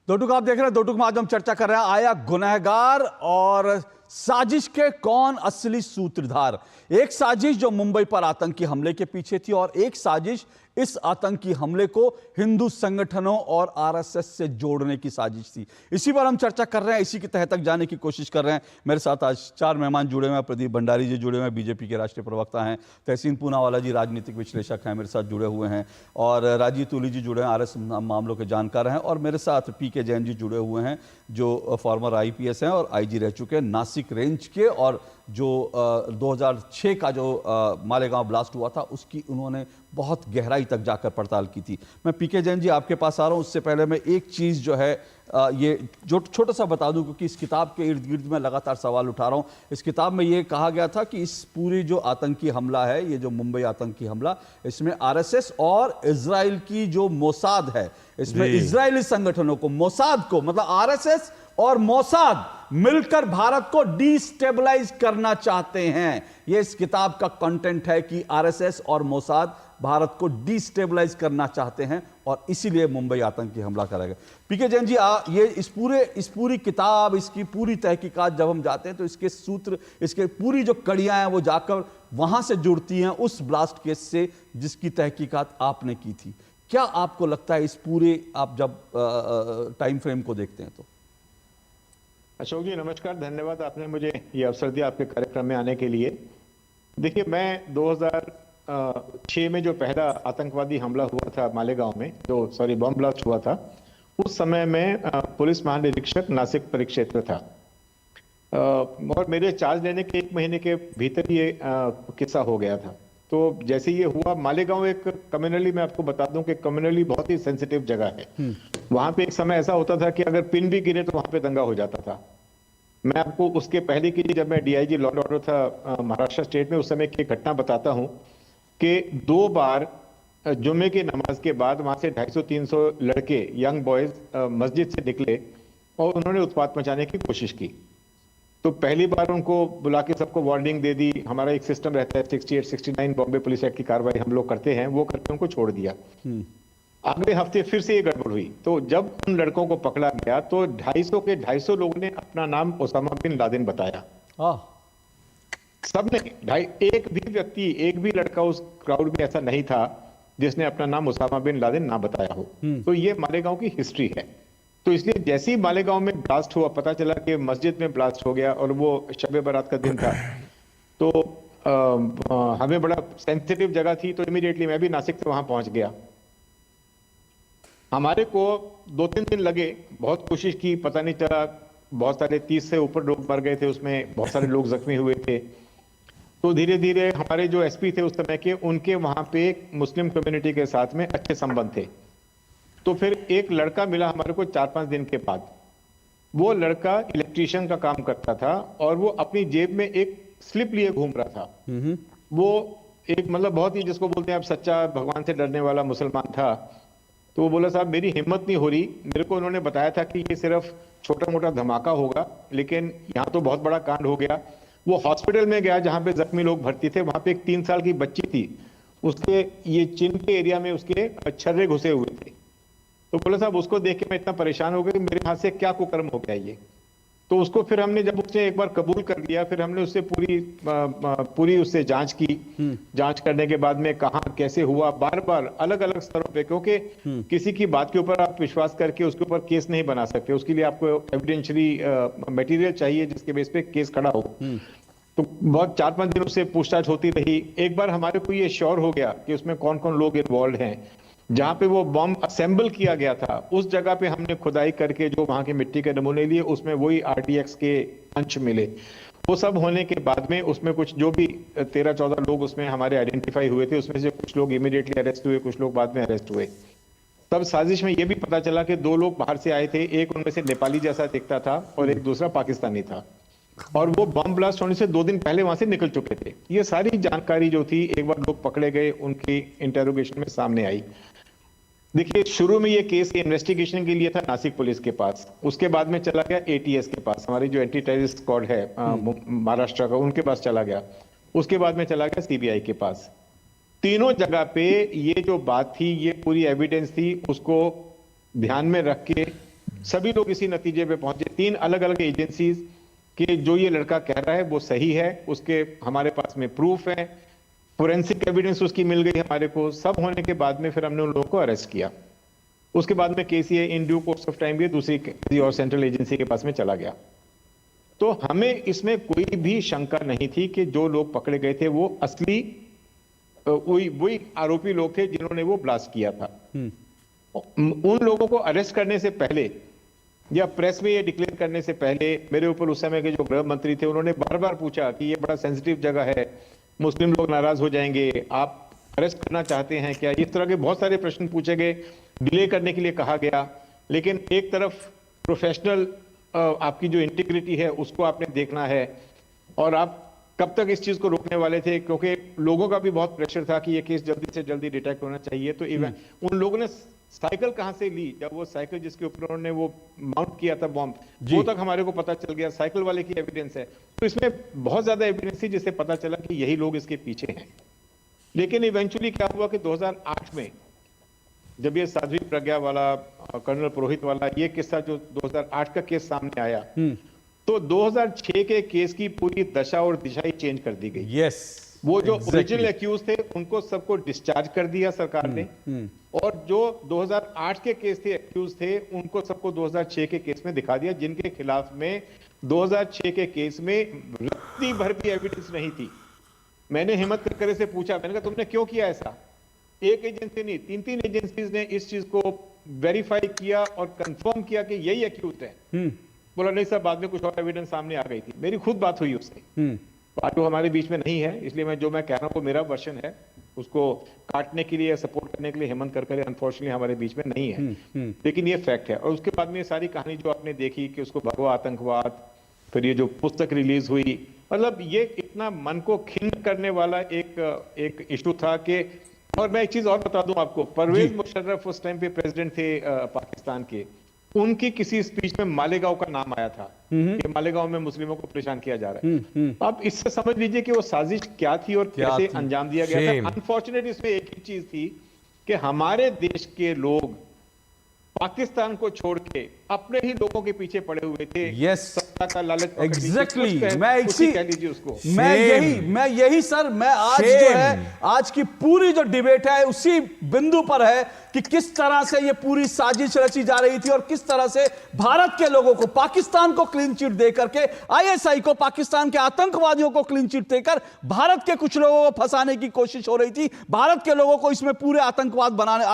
दो टूक आप देख रहे हैं, दो टूक में आज हम चर्चा कर रहे हैं आया गुनहगार और साजिश के कौन असली सूत्रधार। एक साजिश जो मुंबई पर आतंकी हमले के पीछे थी और एक साजिश इस आतंकी हमले को हिंदू संगठनों और RSS से जोड़ने की साजिश थी। इसी पर हम चर्चा कर रहे हैं, इसी के तह तक जाने की कोशिश कर रहे हैं। मेरे साथ आज 4 मेहमान जुड़े हुए हैं। प्रदीप भंडारी जी जुड़े हुए हैं, बीजेपी के राष्ट्रीय प्रवक्ता हैं। तहसीन पूनावाला जी राजनीतिक विश्लेषक हैं, मेरे साथ जुड़े हुए हैं। और राजीव तुली जी जुड़े हैं, RSS मामलों के जानकार हैं। और मेरे साथ PK जैन जी जुड़े हुए हैं, जो फॉर्मर IPS हैं और IG रह चुके हैं नासिक रेंज के, और जो 2006 का जो मालेगांव ब्लास्ट हुआ था उसकी उन्होंने बहुत गहराई तक जाकर पड़ताल की थी। मैं PK जैन जी आपके पास आ रहा हूँ। उससे पहले मैं एक चीज़ जो है ये जो छोटा सा बता दूं, क्योंकि इस किताब के इर्द गिर्द में लगातार सवाल उठा रहा हूँ। इस किताब में ये कहा गया था कि इस पूरी जो आतंकी हमला है, ये जो मुंबई आतंकी हमला, इसमें RSS और इजराइल की जो मोसाद है, इसमें इजरायली संगठनों को, मोसाद को, मतलब RSS और मोसाद मिलकर भारत को डिस्टेबलाइज करना चाहते हैं। यह इस किताब का कंटेंट है कि RSS और मोसाद भारत को डिस्टेबलाइज करना चाहते हैं और इसीलिए मुंबई आतंकी हमला करा गया। PK जैन जी, ये इस पूरी किताब, इसकी पूरी तहकीकात जब हम जाते हैं तो इसके सूत्र, इसके पूरी जो कड़ियां हैं वो जाकर वहां से जुड़ती हैं उस ब्लास्ट केस से जिसकी तहकीकात आपने की थी। क्या आपको लगता है इस पूरे, आप जब टाइम फ्रेम को देखते हैं तो? अशोक जी नमस्कार, धन्यवाद, आपने मुझे ये अवसर दिया आपके कार्यक्रम में आने के लिए। देखिए, मैं 2006 में जो पहला आतंकवादी हमला हुआ था मालेगांव में, जो बम ब्लास्ट हुआ था, उस समय में पुलिस महानिरीक्षक नासिक परिक्षेत्र था। और मेरे चार्ज लेने के 1 महीने के भीतर ये किस्सा हो गया था। तो जैसे ये हुआ, मालेगांव एक कम्युनली, मैं आपको बता दूं कि कम्युनली बहुत ही सेंसिटिव जगह है। वहां पे एक समय ऐसा होता था कि अगर पिन भी गिरे तो वहां पे दंगा हो जाता था। मैं आपको उसके पहले की, जब मैं DIG लॉ एंड ऑर्डर था महाराष्ट्र स्टेट में, उस समय की घटना बताता हूं कि 2 बार जुम्मे की नमाज के बाद वहां से 250-300 लड़के, यंग बॉयज मस्जिद से निकले और उन्होंने उत्पात मचाने की कोशिश की। तो पहली बार उनको बुला के सबको वार्निंग दे दी। हमारा एक सिस्टम रहता है 68-69 बॉम्बे पुलिस एक्ट की कार्रवाई हम लोग करते हैं, वो करके उनको छोड़ दिया। अगले हफ्ते फिर से ये गड़बड़ हुई। तो जब उन लड़कों को पकड़ा गया तो 250 लोगों ने अपना नाम ओसामा बिन लादेन बताया। सबने, एक भी व्यक्ति, एक भी लड़का उस क्राउड में ऐसा नहीं था जिसने अपना नाम ओसामा बिन लादेन ना बताया हो। तो ये मालेगांव की हिस्ट्री है। तो इसलिए जैसे ही मालेगांव में ब्लास्ट हुआ, पता चला कि मस्जिद में ब्लास्ट हो गया और वो शब बारात का दिन था, तो हमें बड़ा सेंसिटिव जगह थी, तो इमीडिएटली मैं भी नासिक से वहां पहुंच गया। हमारे को 2-3 दिन लगे, बहुत कोशिश की, पता नहीं चला। बहुत सारे 30 से ऊपर लोग मर गए थे उसमें, बहुत सारे लोग जख्मी हुए थे। तो धीरे धीरे हमारे जो SP थे उस समय के, उनके वहां पे मुस्लिम कम्युनिटी के साथ में अच्छे संबंध थे। तो फिर एक लड़का मिला हमारे को 4-5 दिन के बाद। वो लड़का इलेक्ट्रीशियन का काम करता था और वो अपनी जेब में एक स्लिप लिए घूम रहा था। वो एक, मतलब बहुत ही, जिसको बोलते हैं आप, सच्चा भगवान से डरने वाला मुसलमान था। तो वो बोला, साहब मेरी हिम्मत नहीं हो रही। मेरे को उन्होंने बताया था कि ये सिर्फ छोटा मोटा धमाका होगा, लेकिन यहाँ तो बहुत बड़ा कांड हो गया। वो हॉस्पिटल में गया जहां पे जख्मी लोग भर्ती थे, वहां पे एक 3 साल की बच्ची थी, उसके ये चिन के एरिया में उसके छर्रे घुसे हुए थे। तो बोला साहब उसको देख के मैं इतना परेशान हो गया कि मेरे हाथ से क्या कुकर्म हो गया ये। तो उसको फिर हमने, जब उसने एक बार कबूल कर लिया, फिर हमने उससे पूरी उससे जांच की। जांच करने के बाद में कहाँ कैसे हुआ, बार बार अलग अलग स्तरों पे, क्योंकि किसी की बात के ऊपर आप विश्वास करके उसके ऊपर केस नहीं बना सकते, उसके लिए आपको एविडेंशियरी मटेरियल चाहिए जिसके बेस पे केस खड़ा हो। तो बहुत 4-5 दिन उससे पूछताछ होती रही। एक बार हमारे को ये श्योर हो गया कि उसमें कौन कौन लोग इन्वॉल्व हैं। जहां पे वो बॉम्ब असेंबल किया गया था उस जगह पे हमने खुदाई करके जो वहां के मिट्टी के नमूने लिए, उसमें वही RDX के अंश मिले। वो सब होने के बाद में उसमें कुछ जो भी 13-14 लोग उसमें हमारे आइडेंटिफाई हुए थे, उसमें से कुछ लोग इमीडिएटली अरेस्ट हुए, कुछ लोग बाद में अरेस्ट हुए। तब साजिश में ये भी पता चला कि 2 लोग बाहर से आए थे, एक उनमें से नेपाली जैसा दिखता था और एक दूसरा पाकिस्तानी था, और वो बम ब्लास्ट होने से 2 दिन पहले वहां से निकल चुके थे। ये सारी जानकारी जो थी, एक बार लोग पकड़े गए, उनकी इंटेरोगेशन में सामने आई। देखिए, शुरू में ये केस इन्वेस्टिगेशन के लिए था नासिक पुलिस के पास, उसके बाद में चला गया ATS के पास, हमारी जो एंटी टेररिस्ट स्क्वाड है महाराष्ट्र का, उनके पास चला गया। उसके बाद में चला गया CBI के पास। तीनों जगह पे ये जो बात थी, ये पूरी एविडेंस थी, उसको ध्यान में रख के सभी लोग इसी नतीजे पे पहुंचे, 3 अलग अलग एजेंसीज कि जो ये लड़का कह रहा है वो सही है, उसके हमारे पास में प्रूफ है, फोरेंसिक एविडेंस उसकी मिल गई हमारे को। सब होने के बाद में फिर हमने उन लोगों को अरेस्ट किया। उसके बाद में KCA in due course of time भी दूसरी किसी और सेंट्रल एजेंसी के पास में चला गया। तो हमें इसमें कोई भी शंका नहीं थी कि जो लोग पकड़े गए थे वो असली वही आरोपी लोग थे जिन्होंने वो ब्लास्ट किया था। उन लोगों को अरेस्ट करने से पहले या प्रेस में ये डिक्लेयर करने से पहले मेरे ऊपर उस समय के जो गृह मंत्री थे उन्होंने बार बार पूछा कि ये बड़ा सेंसिटिव जगह है, मुस्लिम लोग नाराज हो जाएंगे, आप अरेस्ट करना चाहते हैं क्या, इस तरह के बहुत सारे प्रश्न पूछे गए, डिले करने के लिए कहा गया। लेकिन एक तरफ प्रोफेशनल आपकी जो इंटीग्रिटी है उसको आपने देखना है, और आप कब तक इस चीज को रोकने वाले थे, क्योंकि लोगों का भी बहुत प्रेशर था कि ये केस जल्दी से जल्दी डिटेक्ट होना चाहिए। तो उन लोगों ने साइकिल कहां से ली, जब वो साइकिल जिसके ऊपर उन्होंने वो माउंट किया था बॉम्ब, वो तक हमारे को पता चल गया, साइकिल वाले की एविडेंस है। तो इसमें बहुत ज्यादा एविडेंस थी जिससे पता चला कि यही लोग इसके पीछे हैं। लेकिन इवेंचुअली क्या हुआ कि 2008 में जब ये साध्वी प्रज्ञा वाला, कर्नल पुरोहित वाला ये किस्सा जो 2008 का केस सामने आया, तो 2006 के केस की पूरी दशा और दिशा ही चेंज कर दी गई। वो जो ओरिजिनल एक्यूज थे उनको सबको डिस्चार्ज कर दिया सरकार ने, और जो 2008 के केस थे एक्यूज थे उनको सबको 2006 के केस में दिखा दिया, जिनके खिलाफ में 2006 के केस में रत्ती भर भी एविडेंस नहीं थी। मैंने हिम्मत करके से पूछा, मैंने कहा तुमने क्यों किया ऐसा? एक एजेंसी नहीं, 3 एजेंसीज ने इस चीज को वेरीफाई किया और कंफर्म किया कि यही एक्यूज है। बोला नहीं सर, बाद में कुछ और एविडेंस सामने आ गई थी। मेरी खुद बात हुई उससे, बात वो हमारे बीच में नहीं है, इसलिए मैं जो मैं कह रहा हूं वो मेरा वर्जन है, उसको काटने के लिए, सपोर्ट करने के लिए हेमंत करकरे अनफॉर्चुनेटली हमारे बीच में नहीं है, लेकिन ये फैक्ट है। और उसके बाद में ये सारी कहानी जो आपने देखी कि उसको भगवा आतंकवाद, फिर ये जो पुस्तक रिलीज हुई, मतलब ये इतना मन को खिन्न करने वाला एक इशू था कि, और मैं एक चीज और बता दूं आपको, परवेज मुशर्रफ उस टाइम पे प्रेसिडेंट थे पाकिस्तान के, उनकी किसी स्पीच में मालेगांव का नाम आया था कि मालेगांव में मुस्लिमों को परेशान किया जा रहा है। अब इससे समझ लीजिए कि वो साजिश क्या थी और कैसे अंजाम दिया गया था। अनफॉर्चुनेट इसमें एक ही चीज थी कि हमारे देश के लोग पाकिस्तान को छोड़ के अपने ही लोगों के पीछे पड़े हुए थे। सत्ता का लालच, एग्जैक्टली, कह लीजिए उसको। मैं यही सर, मैं आज जो है, आज की पूरी जो डिबेट है उसी बिंदु पर है कि किस तरह से ये पूरी साजिश रची जा रही थी और किस तरह से भारत के लोगों को, पाकिस्तान को क्लीन चिट दे करके, ISI को, पाकिस्तान के आतंकवादियों को क्लीन चिट देकर भारत के कुछ लोगों को फंसाने की कोशिश हो रही थी, भारत के लोगों को इसमें पूरे आतंकवादी बनाने,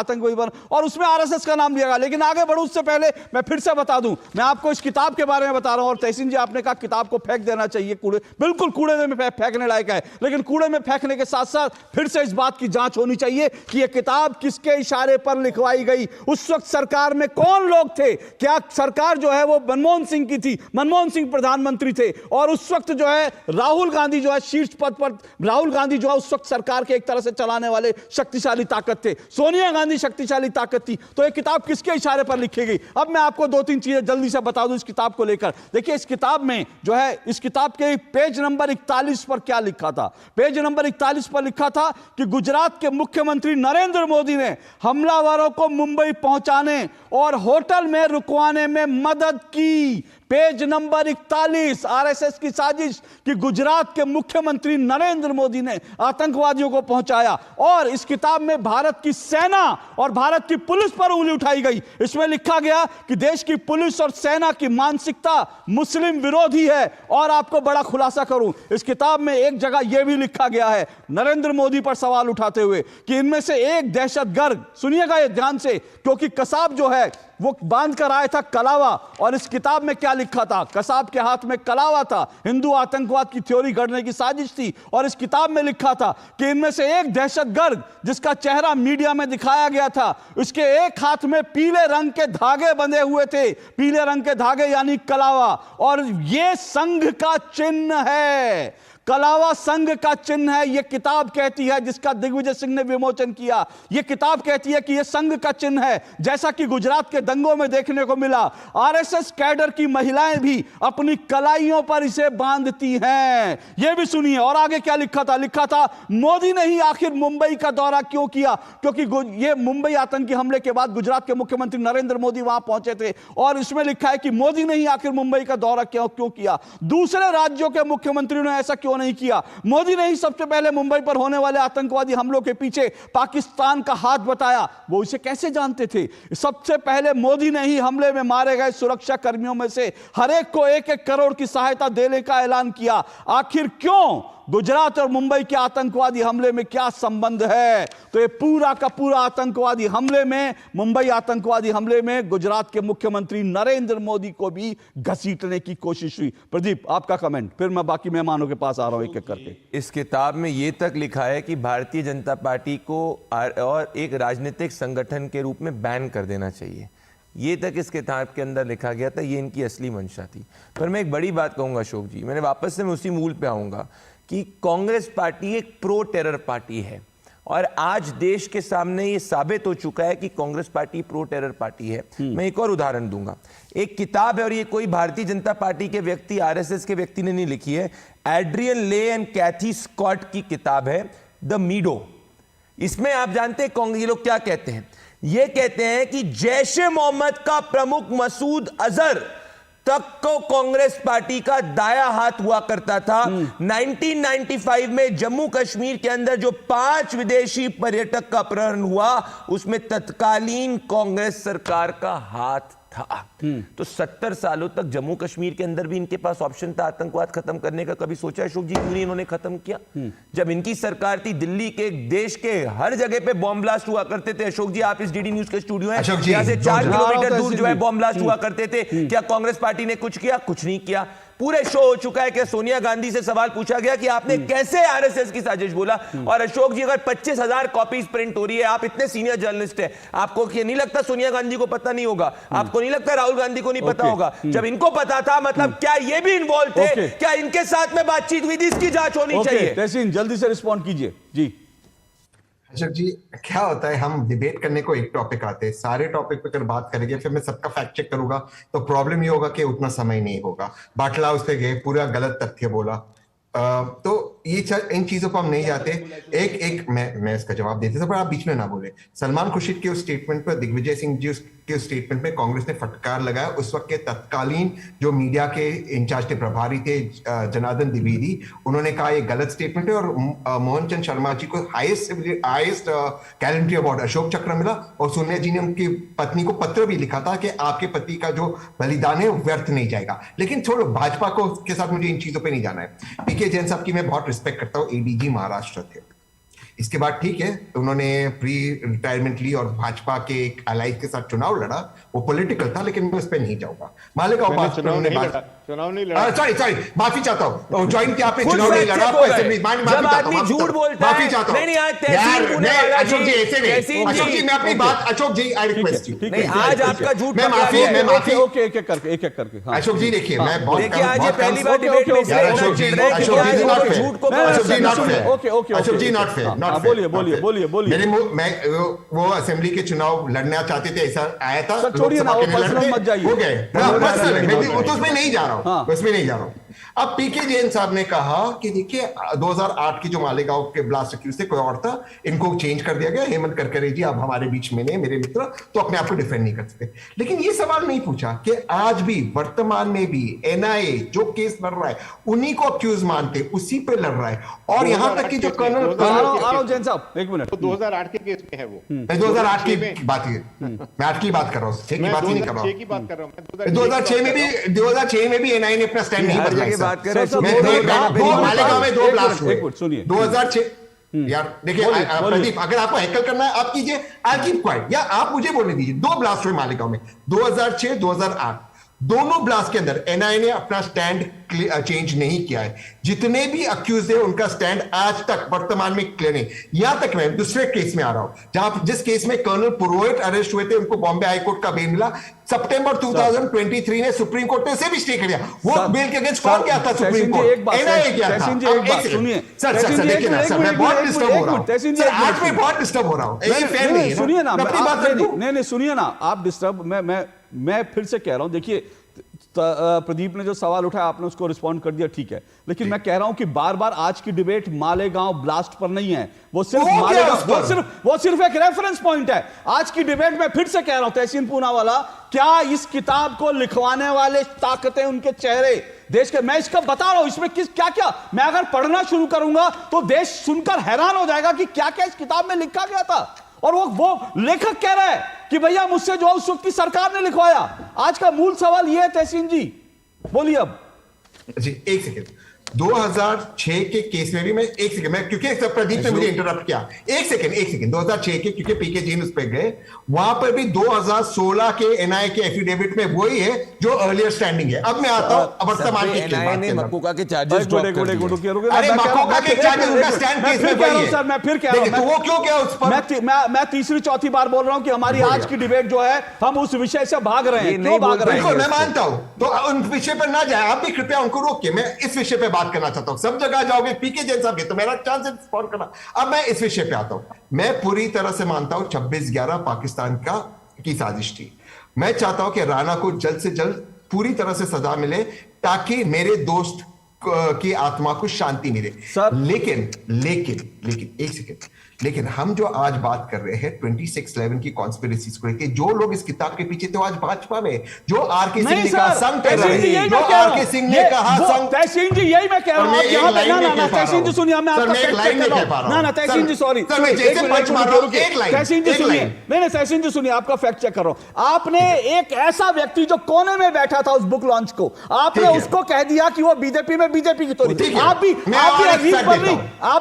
और उसमें RSS का नाम लिया गया। लेकिन आगे बढ़ूं उससे पहले मैं फिर से बता दूं, मैं आपको इस किताब के बारे में बता रहा हूं, और तहसीन जी आपने कहा किताब को फेंक देना चाहिए, कूड़े, बिल्कुल कूड़े में फेंकने लायक है, लेकिन कूड़े में फेंकने के साथ साथ फिर से इस बात की जांच होनी चाहिए कि यह किताब किसके इशारे पर लिखवाई गई, उस वक्त सरकार में कौन लोग थे, क्या सरकार जो है वो मनमोहन सिंह की थी, मनमोहन सिंह प्रधानमंत्री थे, और उस वक्त जो है राहुल गांधी जो है शीर्ष पद पर, राहुल गांधी जो है उस वक्त सरकार के एक तरह से चलाने वाले शक्तिशाली ताकत थे, सोनिया गांधी शक्तिशाली ताकत थी। तो यह किताब किसके इशारे पर लिखी गई? अब मैं आपको दो तीन चीजें जल्दी से बता दूं इस किताब को लेकर। देखिए इस किताब में जो है, इस किताब के पेज नंबर 41 पर क्या लिखा था। पेज नंबर 41 पर लिखा था कि गुजरात के मुख्यमंत्री नरेंद्र मोदी ने हमलावरों को मुंबई पहुंचाने और होटल में रुकवाने में मदद की। पेज नंबर 41, आरएसएस की साजिश कि गुजरात के मुख्यमंत्री नरेंद्र मोदी ने आतंकवादियों को पहुंचाया। और इस किताब में भारत की सेना और भारत की पुलिस पर उंगली उठाई गई। इसमें लिखा गया कि देश की पुलिस और सेना की मानसिकता मुस्लिम विरोधी है। और आपको बड़ा खुलासा करूं, इस किताब में एक जगह यह भी लिखा गया है नरेंद्र मोदी पर सवाल उठाते हुए कि इनमें से एक दहशतगर्द, सुनिएगा ये ध्यान से, क्योंकि कसाब जो है वो बांध कर आया था कलावा। और इस किताब में क्या लिखा था, कसाब के हाथ में कलावा था, हिंदू आतंकवाद की थ्योरी गढ़ने की साजिश थी। और इस किताब में लिखा था कि इनमें से एक दहशतगर्द जिसका चेहरा मीडिया में दिखाया गया था, उसके एक हाथ में पीले रंग के धागे बंधे हुए थे, पीले रंग के धागे यानी कलावा। और यह संघ का चिन्ह है, कलावा संघ का चिन्ह है। यह किताब कहती है, जिसका दिग्विजय सिंह ने विमोचन किया, यह किताब कहती है कि यह संघ का चिन्ह है, जैसा कि गुजरात के दंगों में देखने को मिला। आरएसएस कैडर की महिलाएं भी अपनी कलाइयों पर इसे बांधती हैं। यह भी सुनिए। और आगे क्या लिखा था, लिखा था मोदी ने ही आखिर मुंबई का दौरा क्यों किया, क्योंकि यह मुंबई आतंकी हमले के बाद गुजरात के मुख्यमंत्री नरेंद्र मोदी वहां पहुंचे थे। और इसमें लिखा है कि मोदी ने ही आखिर मुंबई का दौरा क्यों किया, दूसरे राज्यों के मुख्यमंत्रियों ने ऐसा क्यों नहीं किया। मोदी ने ही सबसे पहले मुंबई पर होने वाले आतंकवादी हमलों के पीछे पाकिस्तान का हाथ बताया। वो इसे कैसे जानते थे? सबसे पहले मोदी ने ही हमले में मारे गए सुरक्षा कर्मियों में से हर एक को 1-1 करोड़ की सहायता देने का ऐलान किया। आखिर क्यों? गुजरात और मुंबई के आतंकवादी हमले में क्या संबंध है? तो ये पूरा का पूरा आतंकवादी हमले में, मुंबई आतंकवादी हमले में गुजरात के मुख्यमंत्री नरेंद्र मोदी को भी घसीटने की कोशिश हुई। प्रदीप, आपका कमेंट, फिर मैं बाकी मेहमानों के पास आ रहा हूं एक एक करके। इस किताब में ये तक लिखा है कि भारतीय जनता पार्टी को और एक राजनीतिक संगठन के रूप में बैन कर देना चाहिए। ये तक इस किताब के अंदर लिखा गया था, ये इनकी असली मंशा थी। पर मैं एक बड़ी बात कहूंगा अशोक जी, मैंने वापस से मैं उसी मूल पे आऊंगा कि कांग्रेस पार्टी एक प्रो टेरर पार्टी है। और आज देश के सामने ये साबित हो चुका है कि Congress party pro terror party है। मैं एक और उदाहरण दूंगा। एक किताब है, और ये कोई भारतीय जनता पार्टी के व्यक्ति, आरएसएस के व्यक्ति ने नहीं लिखी है, एड्रियन ले एंड कैथी स्कॉट की किताब है द मीडो। इसमें आप जानते हैं ये लोग क्या कहते हैं? ये कहते हैं कि जैश-ए मोहम्मद का प्रमुख मसूद अजहर तक को कांग्रेस पार्टी का दाया हाथ हुआ करता था। 1995 में जम्मू कश्मीर के अंदर जो 5 विदेशी पर्यटक का अपहरण हुआ, उसमें तत्कालीन कांग्रेस सरकार का हाथ था। तो 70 सालों तक जम्मू कश्मीर के अंदर भी इनके पास ऑप्शन था आतंकवाद खत्म करने का। कभी सोचा अशोक जी क्यों नहीं इन्होंने खत्म किया? जब इनकी सरकार थी, दिल्ली के, देश के हर जगह पे बॉम्ब ब्लास्ट हुआ करते थे। अशोक जी, आप इस डीडी न्यूज के स्टूडियो हैं, यहां से 4 किलोमीटर दूर जो है बॉम्ब ब्लास्ट हुआ करते थे। क्या कांग्रेस पार्टी ने कुछ किया? कुछ नहीं किया। पूरे शो हो चुका है कि सोनिया गांधी से सवाल पूछा गया कि आपने कैसे आरएसएस की साजिश बोला। और अशोक जी, अगर 25,000 कॉपीज प्रिंट हो रही है, आप इतने सीनियर जर्नलिस्ट हैं, आपको ये नहीं लगता सोनिया गांधी को पता नहीं होगा? आपको नहीं लगता राहुल गांधी को नहीं पता होगा? जब इनको पता था, मतलब क्या ये भी इन्वॉल्व थे? क्या इनके साथ में बातचीत हुई थी? इसकी जांच होनी चाहिए। तहसीन, जल्दी से रिस्पॉन्ड कीजिए जी। अशोक जी, क्या होता है, हम डिबेट करने को एक टॉपिक आते हैं, सारे टॉपिक पे अगर बात करेंगे, फिर मैं सबका फैक्ट चेक करूंगा तो प्रॉब्लम ये होगा कि उतना समय नहीं होगा। बाटला उस पे गए, पूरा गलत तथ्य बोला। तो ये इन चीजों पर हम नहीं जाते। एक मैं इसका जवाब देते थे, पर आप बीच में ना बोले। सलमान खुर्शीद के उस स्टेटमेंट पर, दिग्विजय सिंह जी के स्टेटमेंट में कांग्रेस ने फटकार लगाया। उस वक्त के तत्कालीन जो मीडिया के इंचार्ज थे, प्रभारी थे, जनार्दन द्विवेदी, उन्होंने कहा ये गलत स्टेटमेंट है। और मोहन चंद शर्मा जी को हाईएस्ट गैलेंट्री अवार्ड अशोक चक्र मिला। और सोनिया जी ने उनकी पत्नी को पत्र भी लिखा था कि आपके पति का जो बलिदान है व्यर्थ नहीं जाएगा। लेकिन छोड़ो, भाजपा को के साथ मुझे इन चीजों पर नहीं जाना है। पीके जैन साहब की मैं बहुत रिस्पेक्ट करता हूँ, एडीजी महाराष्ट्र थे। इसके बाद ठीक है, उन्होंने प्री रिटायरमेंट ली और भाजपा के एक अलाइज के साथ चुनाव लड़ा। वो पॉलिटिकल था, लेकिन मैं उस पर नहीं जाऊंगा। मालेगांव बात चुनाव नहीं लड़ा, सॉरी माफी चाहता हूँ। ज्वाइन किया आपने, चुनाव नहीं लड़ा, आपको ऐसे माफी चाहता हूँ, झूठ बोलता है। माफी चाहता हूँ अशोक जी, ऐसे नहीं। अशोक जी, मैं अपनी बात, अशोक जी, आई रिक्वेस्ट यू, आज आपका झूठ, मैं माफी ओके, एक एक करके। अशोक जी देखिए, मैं बहुत पहली बार डिबेट में Ashok ji not fair, Ashok ji not fair, बोलिए। वो असेंबली के चुनाव लड़ना चाहते थे, ऐसा आया था। छोड़िए ना, वो पर्सनल मत जाइए। हो गए, उसमें नहीं जा रहा हूँ, उसमें नहीं जा रहा हूँ। अब पीके जैन साहब ने कहा कि देखिए 2008 की जो मालेगांव के ब्लास्ट एक्यूज थे कोई और था, इनको चेंज कर दिया गया, हेमंत करकरे जी अब हमारे बीच में नहीं, मेरे मित्र, तो अपने आप को डिफेंड नहीं कर सकते। लेकिन ये सवाल नहीं पूछा कि आज भी वर्तमान में भी एनआईए जो केस लड़ रहा है उन्हीं को अक्यूज मानते, उसी पे लड़ रहा है। और यहां तक कि जो कर्नल जैन साहब, एक मिनट, 2008 के केस में है वो, 2008 की बात है, मैं 8 की बात कर रहा हूँ, 6 की बात ही नहीं कर रहा हूँ। 2006 में भी एनआईए ने अपना स्टैंड नहीं बदला। मालेगांव में 2 ब्लास्ट हुए, 2006। यार देखिए प्रदीप, अगर आपको हैकल करना है आप कीजिए, आई कीप क्वाइट, या आप मुझे बोलने दीजिए। 2 ब्लास्ट हुए मालेगांव में, 2006, 2008। दोनों ब्लास्ट के अंदर एनआईए ने अपना स्टैंड चेंज नहीं किया है। जितने भी अक्यूज है उनका स्टैंड आज तक वर्तमान में क्लियर नहीं। यहां तक मैं दूसरे केस में आ रहा हूं, जहां जिस केस में कर्नल पुरोहित अरेस्ट हुए थे, उनको बॉम्बे हाई कोर्ट का बेल मिला। सितंबर 2023 ने सुप्रीम कोर्ट ने उसे भी स्टे कर दिया। वो बेल के अगेंस्ट कौन गया था? सुप्रीम कोर्ट, एनआईए गया था। सर देखिए ना सर, मैं बहुत डिस्टर्ब हो रहा हूं सर, आज मैं बहुत डिस्टर्ब हो रहा हूं, ये फेयर नहीं है। सुनिए ना, नहीं सुनिए ना, आप डिस्टर्ब, मैं फिर से कह रहा हूं, देखिए प्रदीप ने जो सवाल उठाया आपने उसको रिस्पॉन्ड कर दिया, ठीक है, लेकिन मैं कह रहा हूं कि बार बार आज की डिबेट मालेगांव ब्लास्ट पर नहीं है, वो सिर्फ एक रेफरेंस पॉइंट है। आज की डिबेट में फिर से कह रहा हूं, तहसीन पूनावाला, क्या इस किताब को लिखवाने वाले ताकतें, उनके चेहरे देश के, मैं इसका बता रहा हूं, इसमें क्या क्या, मैं अगर पढ़ना शुरू करूंगा तो देश सुनकर हैरान हो जाएगा कि क्या क्या इस किताब में लिखा गया था। और वो लेखक कह रहा है कि भैया मुझसे जो उस वक्त की सरकार ने लिखवाया। आज का मूल सवाल यह है तहसीन जी, बोलिए अब जी। एक सेकेंड, 2006 के केस में भी मैं, एक सेकेंड, मैं क्योंकि प्रदीप ने मुझे इंटरप्ट किया, एक सेकेंड, 2006 के, क्योंकि पीके जैन उस पर गए, वहां पर भी 2016 के एनआईए के एफिडेविट में वही है जो अर्लियर स्टैंडिंग है। अब मैं आता हूं वर्तमान के एनआईए ने मक्का के चार्जेस ड्रॉप कर दिए। अरे मक्का के चार्जेस, उनका स्टैंड केस में वही है सर। मैं फिर कह रहा हूं, तो वो क्यों गया उस पर? मैं तीसरी चौथी बार बोल रहा हूं कि हमारी आज की डिबेट जो है, हम उस विषय से भाग रहे हैं। क्यों भाग रहे हैं? मैं मानता हूं, तो उन विषय पर ना जाए, आप भी कृपया उनको रोकिए। मैं इस विषय पर बात करना चाहता हूं। सब जगह जाओगे पीके जैन साहब के, तो मेरा चांस है रिस्पॉन्ड करना। अब मैं इस विषय पे आता हूं। मैं पूरी तरह से मानता हूं 26/11 पाकिस्तान की साजिश थी। मैं चाहता हूं कि राणा को जल्द से जल्द पूरी तरह से सजा मिले, ताकि मेरे दोस्त की आत्मा को शांति मिले। लेकिन एक सेकेंड, लेकिन हम जो आज बात कर रहे हैं 26/11 की कॉन्स्पिरेसीज को लेकर, जो लोग इस किताब के पीछे थे आज भाजपा में, जो आरके सिंह ने कहा संग कर रहे हैं, जो आरके सिंह ने कहा संग, तहसीन जी यही मैं कह रहा हूं। ना तहसीन जी सुनिए, मैं आपका फैक्ट चेक कर रहा हूं। ना तहसीन जी सॉरी, तहसीन जी सुनिए, नहीं तहसीन जी सुनिए, आपका फैक्ट चेक कर रहा हूं। आपने एक ऐसा व्यक्ति जो कोने में बैठा था उस बुक लॉन्च को, आपने उसको कह दिया कि वो बीजेपी की तोड़ी। आप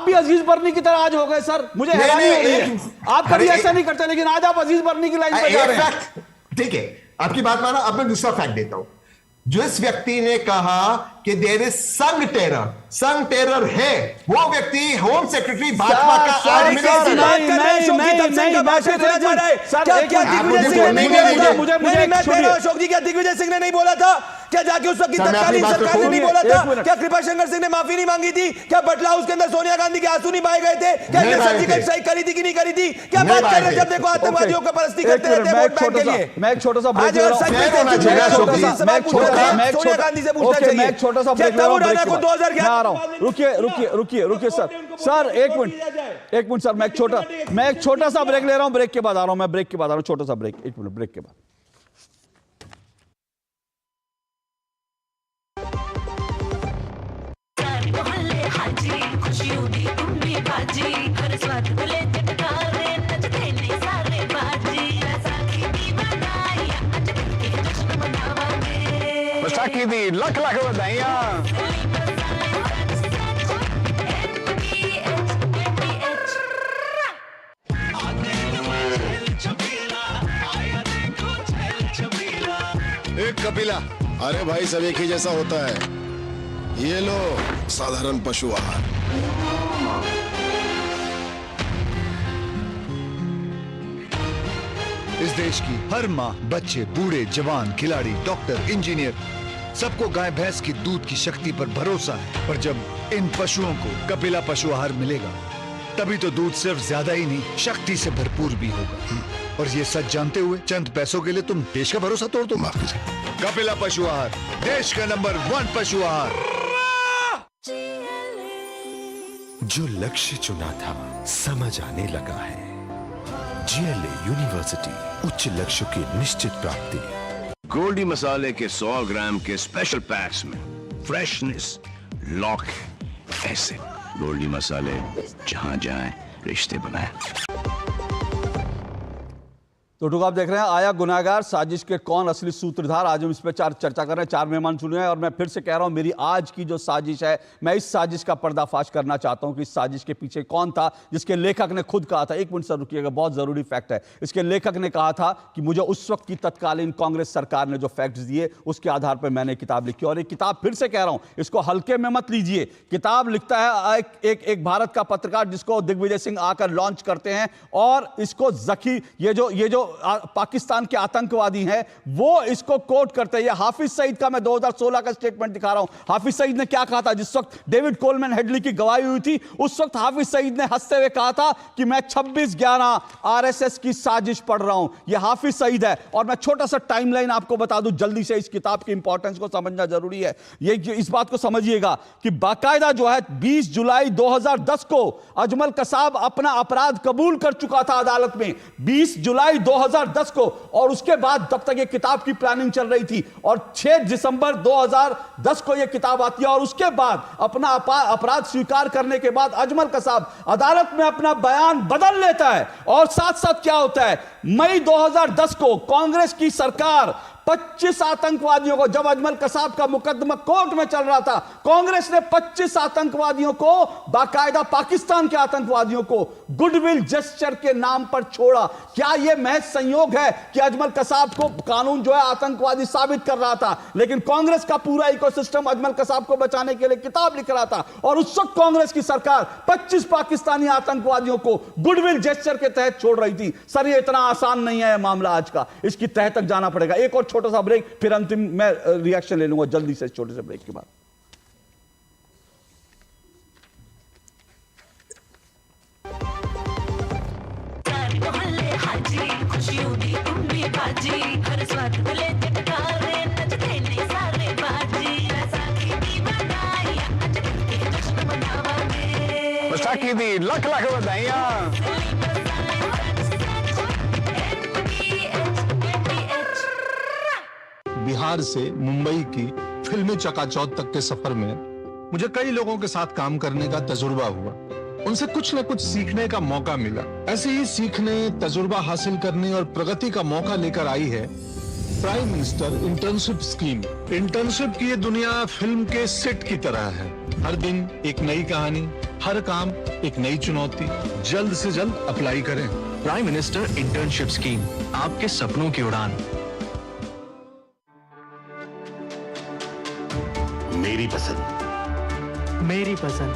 भी अजीज बर्नी की तरह आज हो गए सर। मुझे हैरानी हो रही है, आप कभी ऐसा नहीं करते, लेकिन आज आप अजीज बर्नी की लाइन पे जा रहे हैं। ठीक है, आपकी बात माना। अब मैं दूसरा फैक्ट देता हूं। जिस व्यक्ति ने कहा कि देयर इज संग टेरर है, वो व्यक्ति होम सेक्रेटरी भाजपा का आज अशोक जी, क्या दिग्विजय सिंह ने नहीं बोला था? क्या जाके उस वक्त तत्कालीन सरकार ने नहीं बोला था? क्या कृपाशंकर सिंह ने माफी नहीं मांगी थी? क्या बटला हाउस के अंदर सोनिया गांधी के आंसू नहीं बहाए गए थे? क्या सर्जिकल स्ट्राइक करी थी कि नहीं करी थी? क्या बात कर रहे हैं? जब देखो आतंकवादियों का परस्ती करते रहते हैं वोट बैंक के लिए। मैं एक छोटा सा ब्रेक ले रहा हूं, सोनिया गांधी से पूछना चाहिए। मैं एक छोटा सा ब्रेक ले रहा हूं, आ रहा हूं। रुकिए सर एक मिनट सर, मैं एक छोटा सा ब्रेक ले रहा हूं, ब्रेक के बाद आ रहा हूं, मैं ब्रेक के बाद आ रहा हूं, छोटा सा ब्रेक, 1 मिनट ब्रेक के बाद। बैसाखी दी लख बधाइयां। एक कपिला, अरे भाई सब एक ही जैसा होता है। ये लो साधारण पशु आहार। इस देश की हर माँ, बच्चे, बूढ़े, जवान, खिलाड़ी, डॉक्टर, इंजीनियर, सबको गाय भैंस की दूध की शक्ति पर भरोसा है। पर जब इन पशुओं को कपिला पशु आहार मिलेगा तभी तो दूध सिर्फ ज्यादा ही नहीं, शक्ति से भरपूर भी होगा। और ये सच जानते हुए चंद पैसों के लिए तुम देश का भरोसा तोड़ दो। माफ कीजिए। कपिला पशु आहार, देश का नंबर 1 पशु आहार। जो लक्ष्य चुना था समझ आने लगा है। GLA यूनिवर्सिटी, उच्च लक्ष्य की निश्चित प्राप्ति। गोल्डी मसाले के 100 ग्राम के स्पेशल पैक्स में फ्रेशनेस लॉक है। ऐसे गोल्डी मसाले जहां जाएं रिश्ते बनाएं। तो आप देख रहे हैं आया गुनाहगार, साजिश के कौन असली सूत्रधार। आज हम इस पर चर्चा कर रहे हैं। 4 मेहमान चुने हैं और मैं फिर से कह रहा हूं, मेरी आज की जो साजिश है, मैं इस साजिश का पर्दाफाश करना चाहता हूं कि इस साजिश के पीछे कौन था, जिसके लेखक ने खुद कहा था। 1 मिनट सर रुकिएगा, बहुत जरूरी फैक्ट है। इसके लेखक ने कहा था कि मुझे उस वक्त की तत्कालीन कांग्रेस सरकार ने जो फैक्ट्स दिए उसके आधार पर मैंने किताब लिखी। और एक किताब, फिर से कह रहा हूं, इसको हल्के में मत लीजिए। किताब लिखता है एक भारत का पत्रकार, जिसको दिग्विजय सिंह आकर लॉन्च करते हैं, और इसको जकी ये जो पाकिस्तान के आतंकवादी हैं वो इसको कोट करते हैं। ये हाफिज सईद का मैं 2016 का स्टेटमेंट दिखा रहा हूं। हाफिज सईद ने क्या कहा था जिस वक्त डेविड कोलमैन हेडली की गवाही हुई थी? उस वक्त हाफिज सईद ने हंसते हुए कहा था कि मैं 26/11 RSS की साजिश पढ़ रहा हूं। ये हाफिज सईद है। और मैं छोटा सा टाइमलाइन आपको बता दूं जल्दी से, इस किताब की इंपॉर्टेंस को समझना जरूरी है। ये इस बात को समझिएगा कि बाकायदा जो है 20 जुलाई 2010 को अजमल कसाब अपना अपराध कबूल कर चुका था अदालत में, 20 जुलाई 2010 को। और उसके बाद तब तक ये किताब की प्लानिंग चल रही थी और 6 दिसंबर 2010 को ये किताब आती है। और उसके बाद अपना अपराध स्वीकार करने के बाद अजमल कसाब अदालत में अपना बयान बदल लेता है। और साथ साथ क्या होता है, मई 2010 को कांग्रेस की सरकार 25 आतंकवादियों को, जब अजमल कसाब का मुकदमा कोर्ट में चल रहा था, कांग्रेस ने 25 आतंकवादियों को, बाकायदा पाकिस्तान के आतंकवादियों को, गुडविल जेस्चर के नाम पर छोड़ा। क्या यह महज संयोग है कि अजमल कसाब को कानून जो है आतंकवादी साबित कर रहा था, लेकिन कांग्रेस का पूरा इकोसिस्टम अजमल कसाब को बचाने के लिए किताब लिख रहा था। और उस वक्त कांग्रेस की सरकार 25 पाकिस्तानी आतंकवादियों को गुडविल जेस्चर के तहत छोड़ रही थी। सर, ये इतना आसान नहीं है मामला आज का, इसकी तह तक जाना पड़ेगा। एक और छोटा सा ब्रेक, फिर अंतिम मैं रिएक्शन ले लूंगा जल्दी से, छोटे से ब्रेक के बाद। बैसाखी दी लख लख बधाइयां। बिहार से मुंबई की फिल्मी चकाचौंध तक के सफर में मुझे कई लोगों के साथ काम करने का तजुर्बा हुआ। उनसे कुछ न कुछ सीखने का मौका मिला। ऐसे ही सीखने, तजुर्बा हासिल करने और प्रगति का मौका लेकर आई है prime minister internship scheme. Internship की ये दुनिया फिल्म के सेट की तरह है। हर दिन एक नई कहानी, हर काम एक नई चुनौती। जल्द से जल्द अप्लाई करें। प्राइम मिनिस्टर इंटर्नशिप स्कीम, आपके सपनों की उड़ान। मेरी पसंद, मेरी पसंद,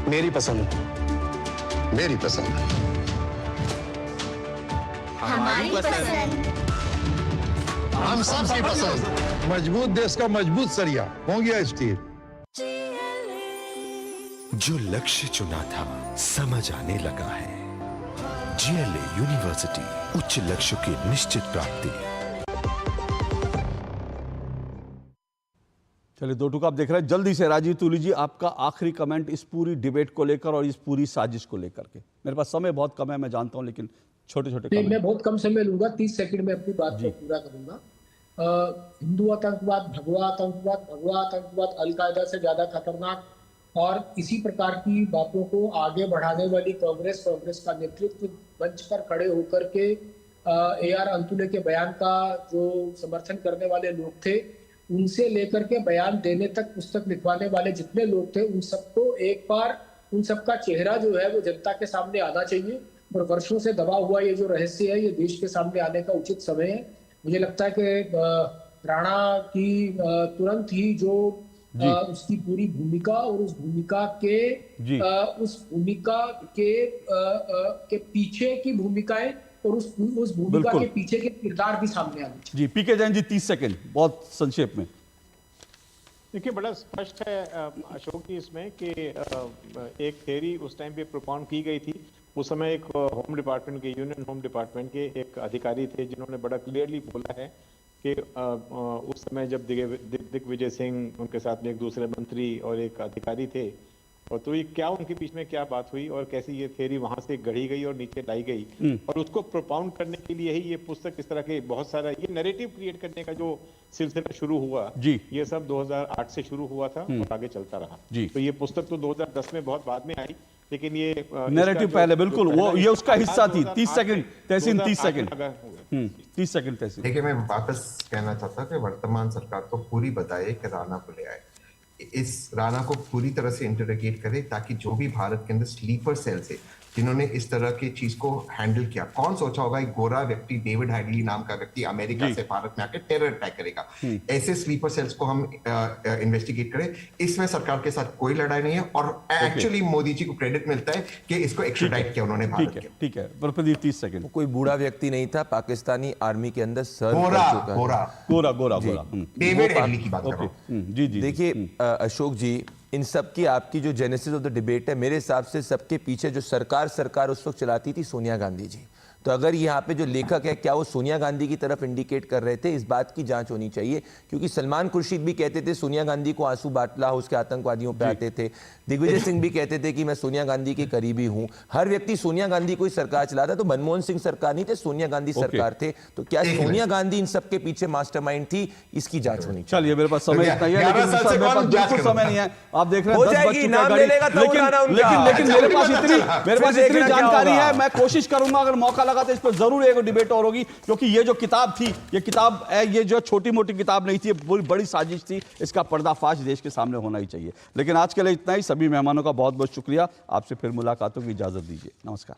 मेरी पसंद, मेरी पसंद, हमारी पसंद, हम सबकी पसंद। मजबूत देश का मजबूत सरिया हो गया स्टील। जो लक्ष्य चुना था समझ आने लगा है। GLA यूनिवर्सिटी, उच्च लक्ष्य की निश्चित प्राप्ति। चलिए, 2 टूक आप देख रहे हैं। जल्दी से राजीव तुली जी, आपका आखिरी कमेंट इस पूरी डिबेट को लेकर और इस पूरी साजिश को लेकर के। मेरे पास समय बहुत कम है, मैं जानता हूं, लेकिन छोटे मैं बहुत कम समय लूंगा, 30 सेकंड में अपनी बात को पूरा करूंगा। हिंदू आतंकवाद, भगवा आतंकवाद अलकायदा से ज्यादा खतरनाक, और इसी प्रकार की बातों को आगे बढ़ाने वाली कांग्रेस का नेतृत्व मंच पर खड़े होकर के AR अंतुले के बयान का जो समर्थन करने वाले लोग थे, उनसे लेकर के बयान देने तक, पुस्तक लिखवाने वाले जितने लोग थे, उन सबको एक बार, उन सबका चेहरा जो है वो जनता के सामने आना चाहिए। और वर्षों से दबा हुआ ये जो रहस्य है, ये देश के सामने आने का उचित समय है। मुझे लगता है कि राणा की तुरंत ही जो उसकी पूरी भूमिका और उस भूमिका के पीछे की भूमिकाएं और उस भूमिका के पीछे के किरदार भी सामने आने चाहिए। जी, पीके जैन जी 30 सेकंड, बहुत संक्षेप में। देखिए बड़ा स्पष्ट है अशोक जी इसमें कि एक थ्योरी उस टाइम पे प्रोपाउंड की गई थी। उस समय एक होम डिपार्टमेंट के यूनियन होम डिपार्टमेंट के एक अधिकारी थे जिन्होंने बड़ा क्लियरली बोला है कि उस समय जब दिग्विजय सिंह उनके साथ में एक दूसरे मंत्री और एक अधिकारी थे, और तो ये क्या उनके बीच में क्या बात हुई और कैसे ये थ्योरी वहां से गढ़ी गई और नीचे लाई गई, और उसको प्रोपाउंड करने के लिए ही ये पुस्तक इस तरह के बहुत सारा ये नैरेटिव क्रिएट करने का जो सिलसिला शुरू हुआ जी, ये सब 2008 से शुरू हुआ था और आगे चलता रहा जी। तो ये पुस्तक तो 2010 में बहुत बाद में आई, लेकिन ये नैरेटिव पहले बिल्कुल वो ये उसका हिस्सा थी। 30 सेकंड तहसीन, 30 सेकंड 30 सेकंड तहसीन। देखिए मैं वापस कहना चाहता हूँ कि वर्तमान सरकार को पूरी बताए कि राणा को ले आए, इस राणा को पूरी तरह से इंटरोगेट करे ताकि जो भी भारत के अंदर स्लीपर सेल्स है जिन्होंने इस तरह की चीज को हैंडल किया, कौन सोचा होगा एक गोरा व्यक्ति डेविड हैडली नाम का व्यक्ति अमेरिका से भारत में आकर टेरर अटैक करेगा। ऐसे स्लीपर सेल्स को हम इन्वेस्टिगेट करें। इसमें सरकार के साथ कोई लड़ाई नहीं है और एक्चुअली मोदी जी को क्रेडिट मिलता है कि इसको एक्स्ट्राडाइट किया उन्होंने भारत के। ठीक है प्रदीप 30 सेकंड। कोई बूढ़ा व्यक्ति नहीं था, पाकिस्तानी आर्मी के अंदर गोरा डेविड हैडली की बात कर रहा हूं। जी जी देखिए अशोक जी, इन सब की आपकी जो जेनेसिस ऑफ द डिबेट है, मेरे हिसाब से सबके पीछे जो सरकार उस वक्त चलाती थी सोनिया गांधी जी। तो अगर यहाँ पे जो लेखक है क्या वो सोनिया गांधी की तरफ इंडिकेट कर रहे थे, इस बात की जांच होनी चाहिए। क्योंकि सलमान खुर्शीद भी कहते थे सोनिया गांधी को आंसू बाटला हाउस के आतंकवादियों पे आते थे, दिग्विजय सिंह भी कहते थे कि मैं सोनिया गांधी के करीबी हूं। हर व्यक्ति सोनिया गांधी को ही सरकार चलाता, तो मनमोहन सिंह सरकार नहीं थे, सोनिया गांधी सरकार थे। तो क्या सोनिया गांधी इन सबके पीछे मास्टरमाइंड थी, इसकी जांच होनी चाहिए। चलिए मेरे पास समय इतना ही है, लेकिन बिल्कुल समय नहीं है। आप देख रहे हैं 10 बज चुके हैं, लेकिन मेरे पास इतनी जानकारी है, मैं कोशिश करूंगा अगर मौका लगा तो इस पर जरूर एक डिबेट और होगी। क्योंकि ये जो किताब थी, ये जो छोटी मोटी किताब नहीं थी, बड़ी साजिश थी। इसका पर्दाफाश देश के सामने होना ही चाहिए। लेकिन आज के लिए इतना ही। सभी मेहमानों का बहुत बहुत शुक्रिया। आपसे फिर मुलाकातों की इजाजत दीजिए। नमस्कार।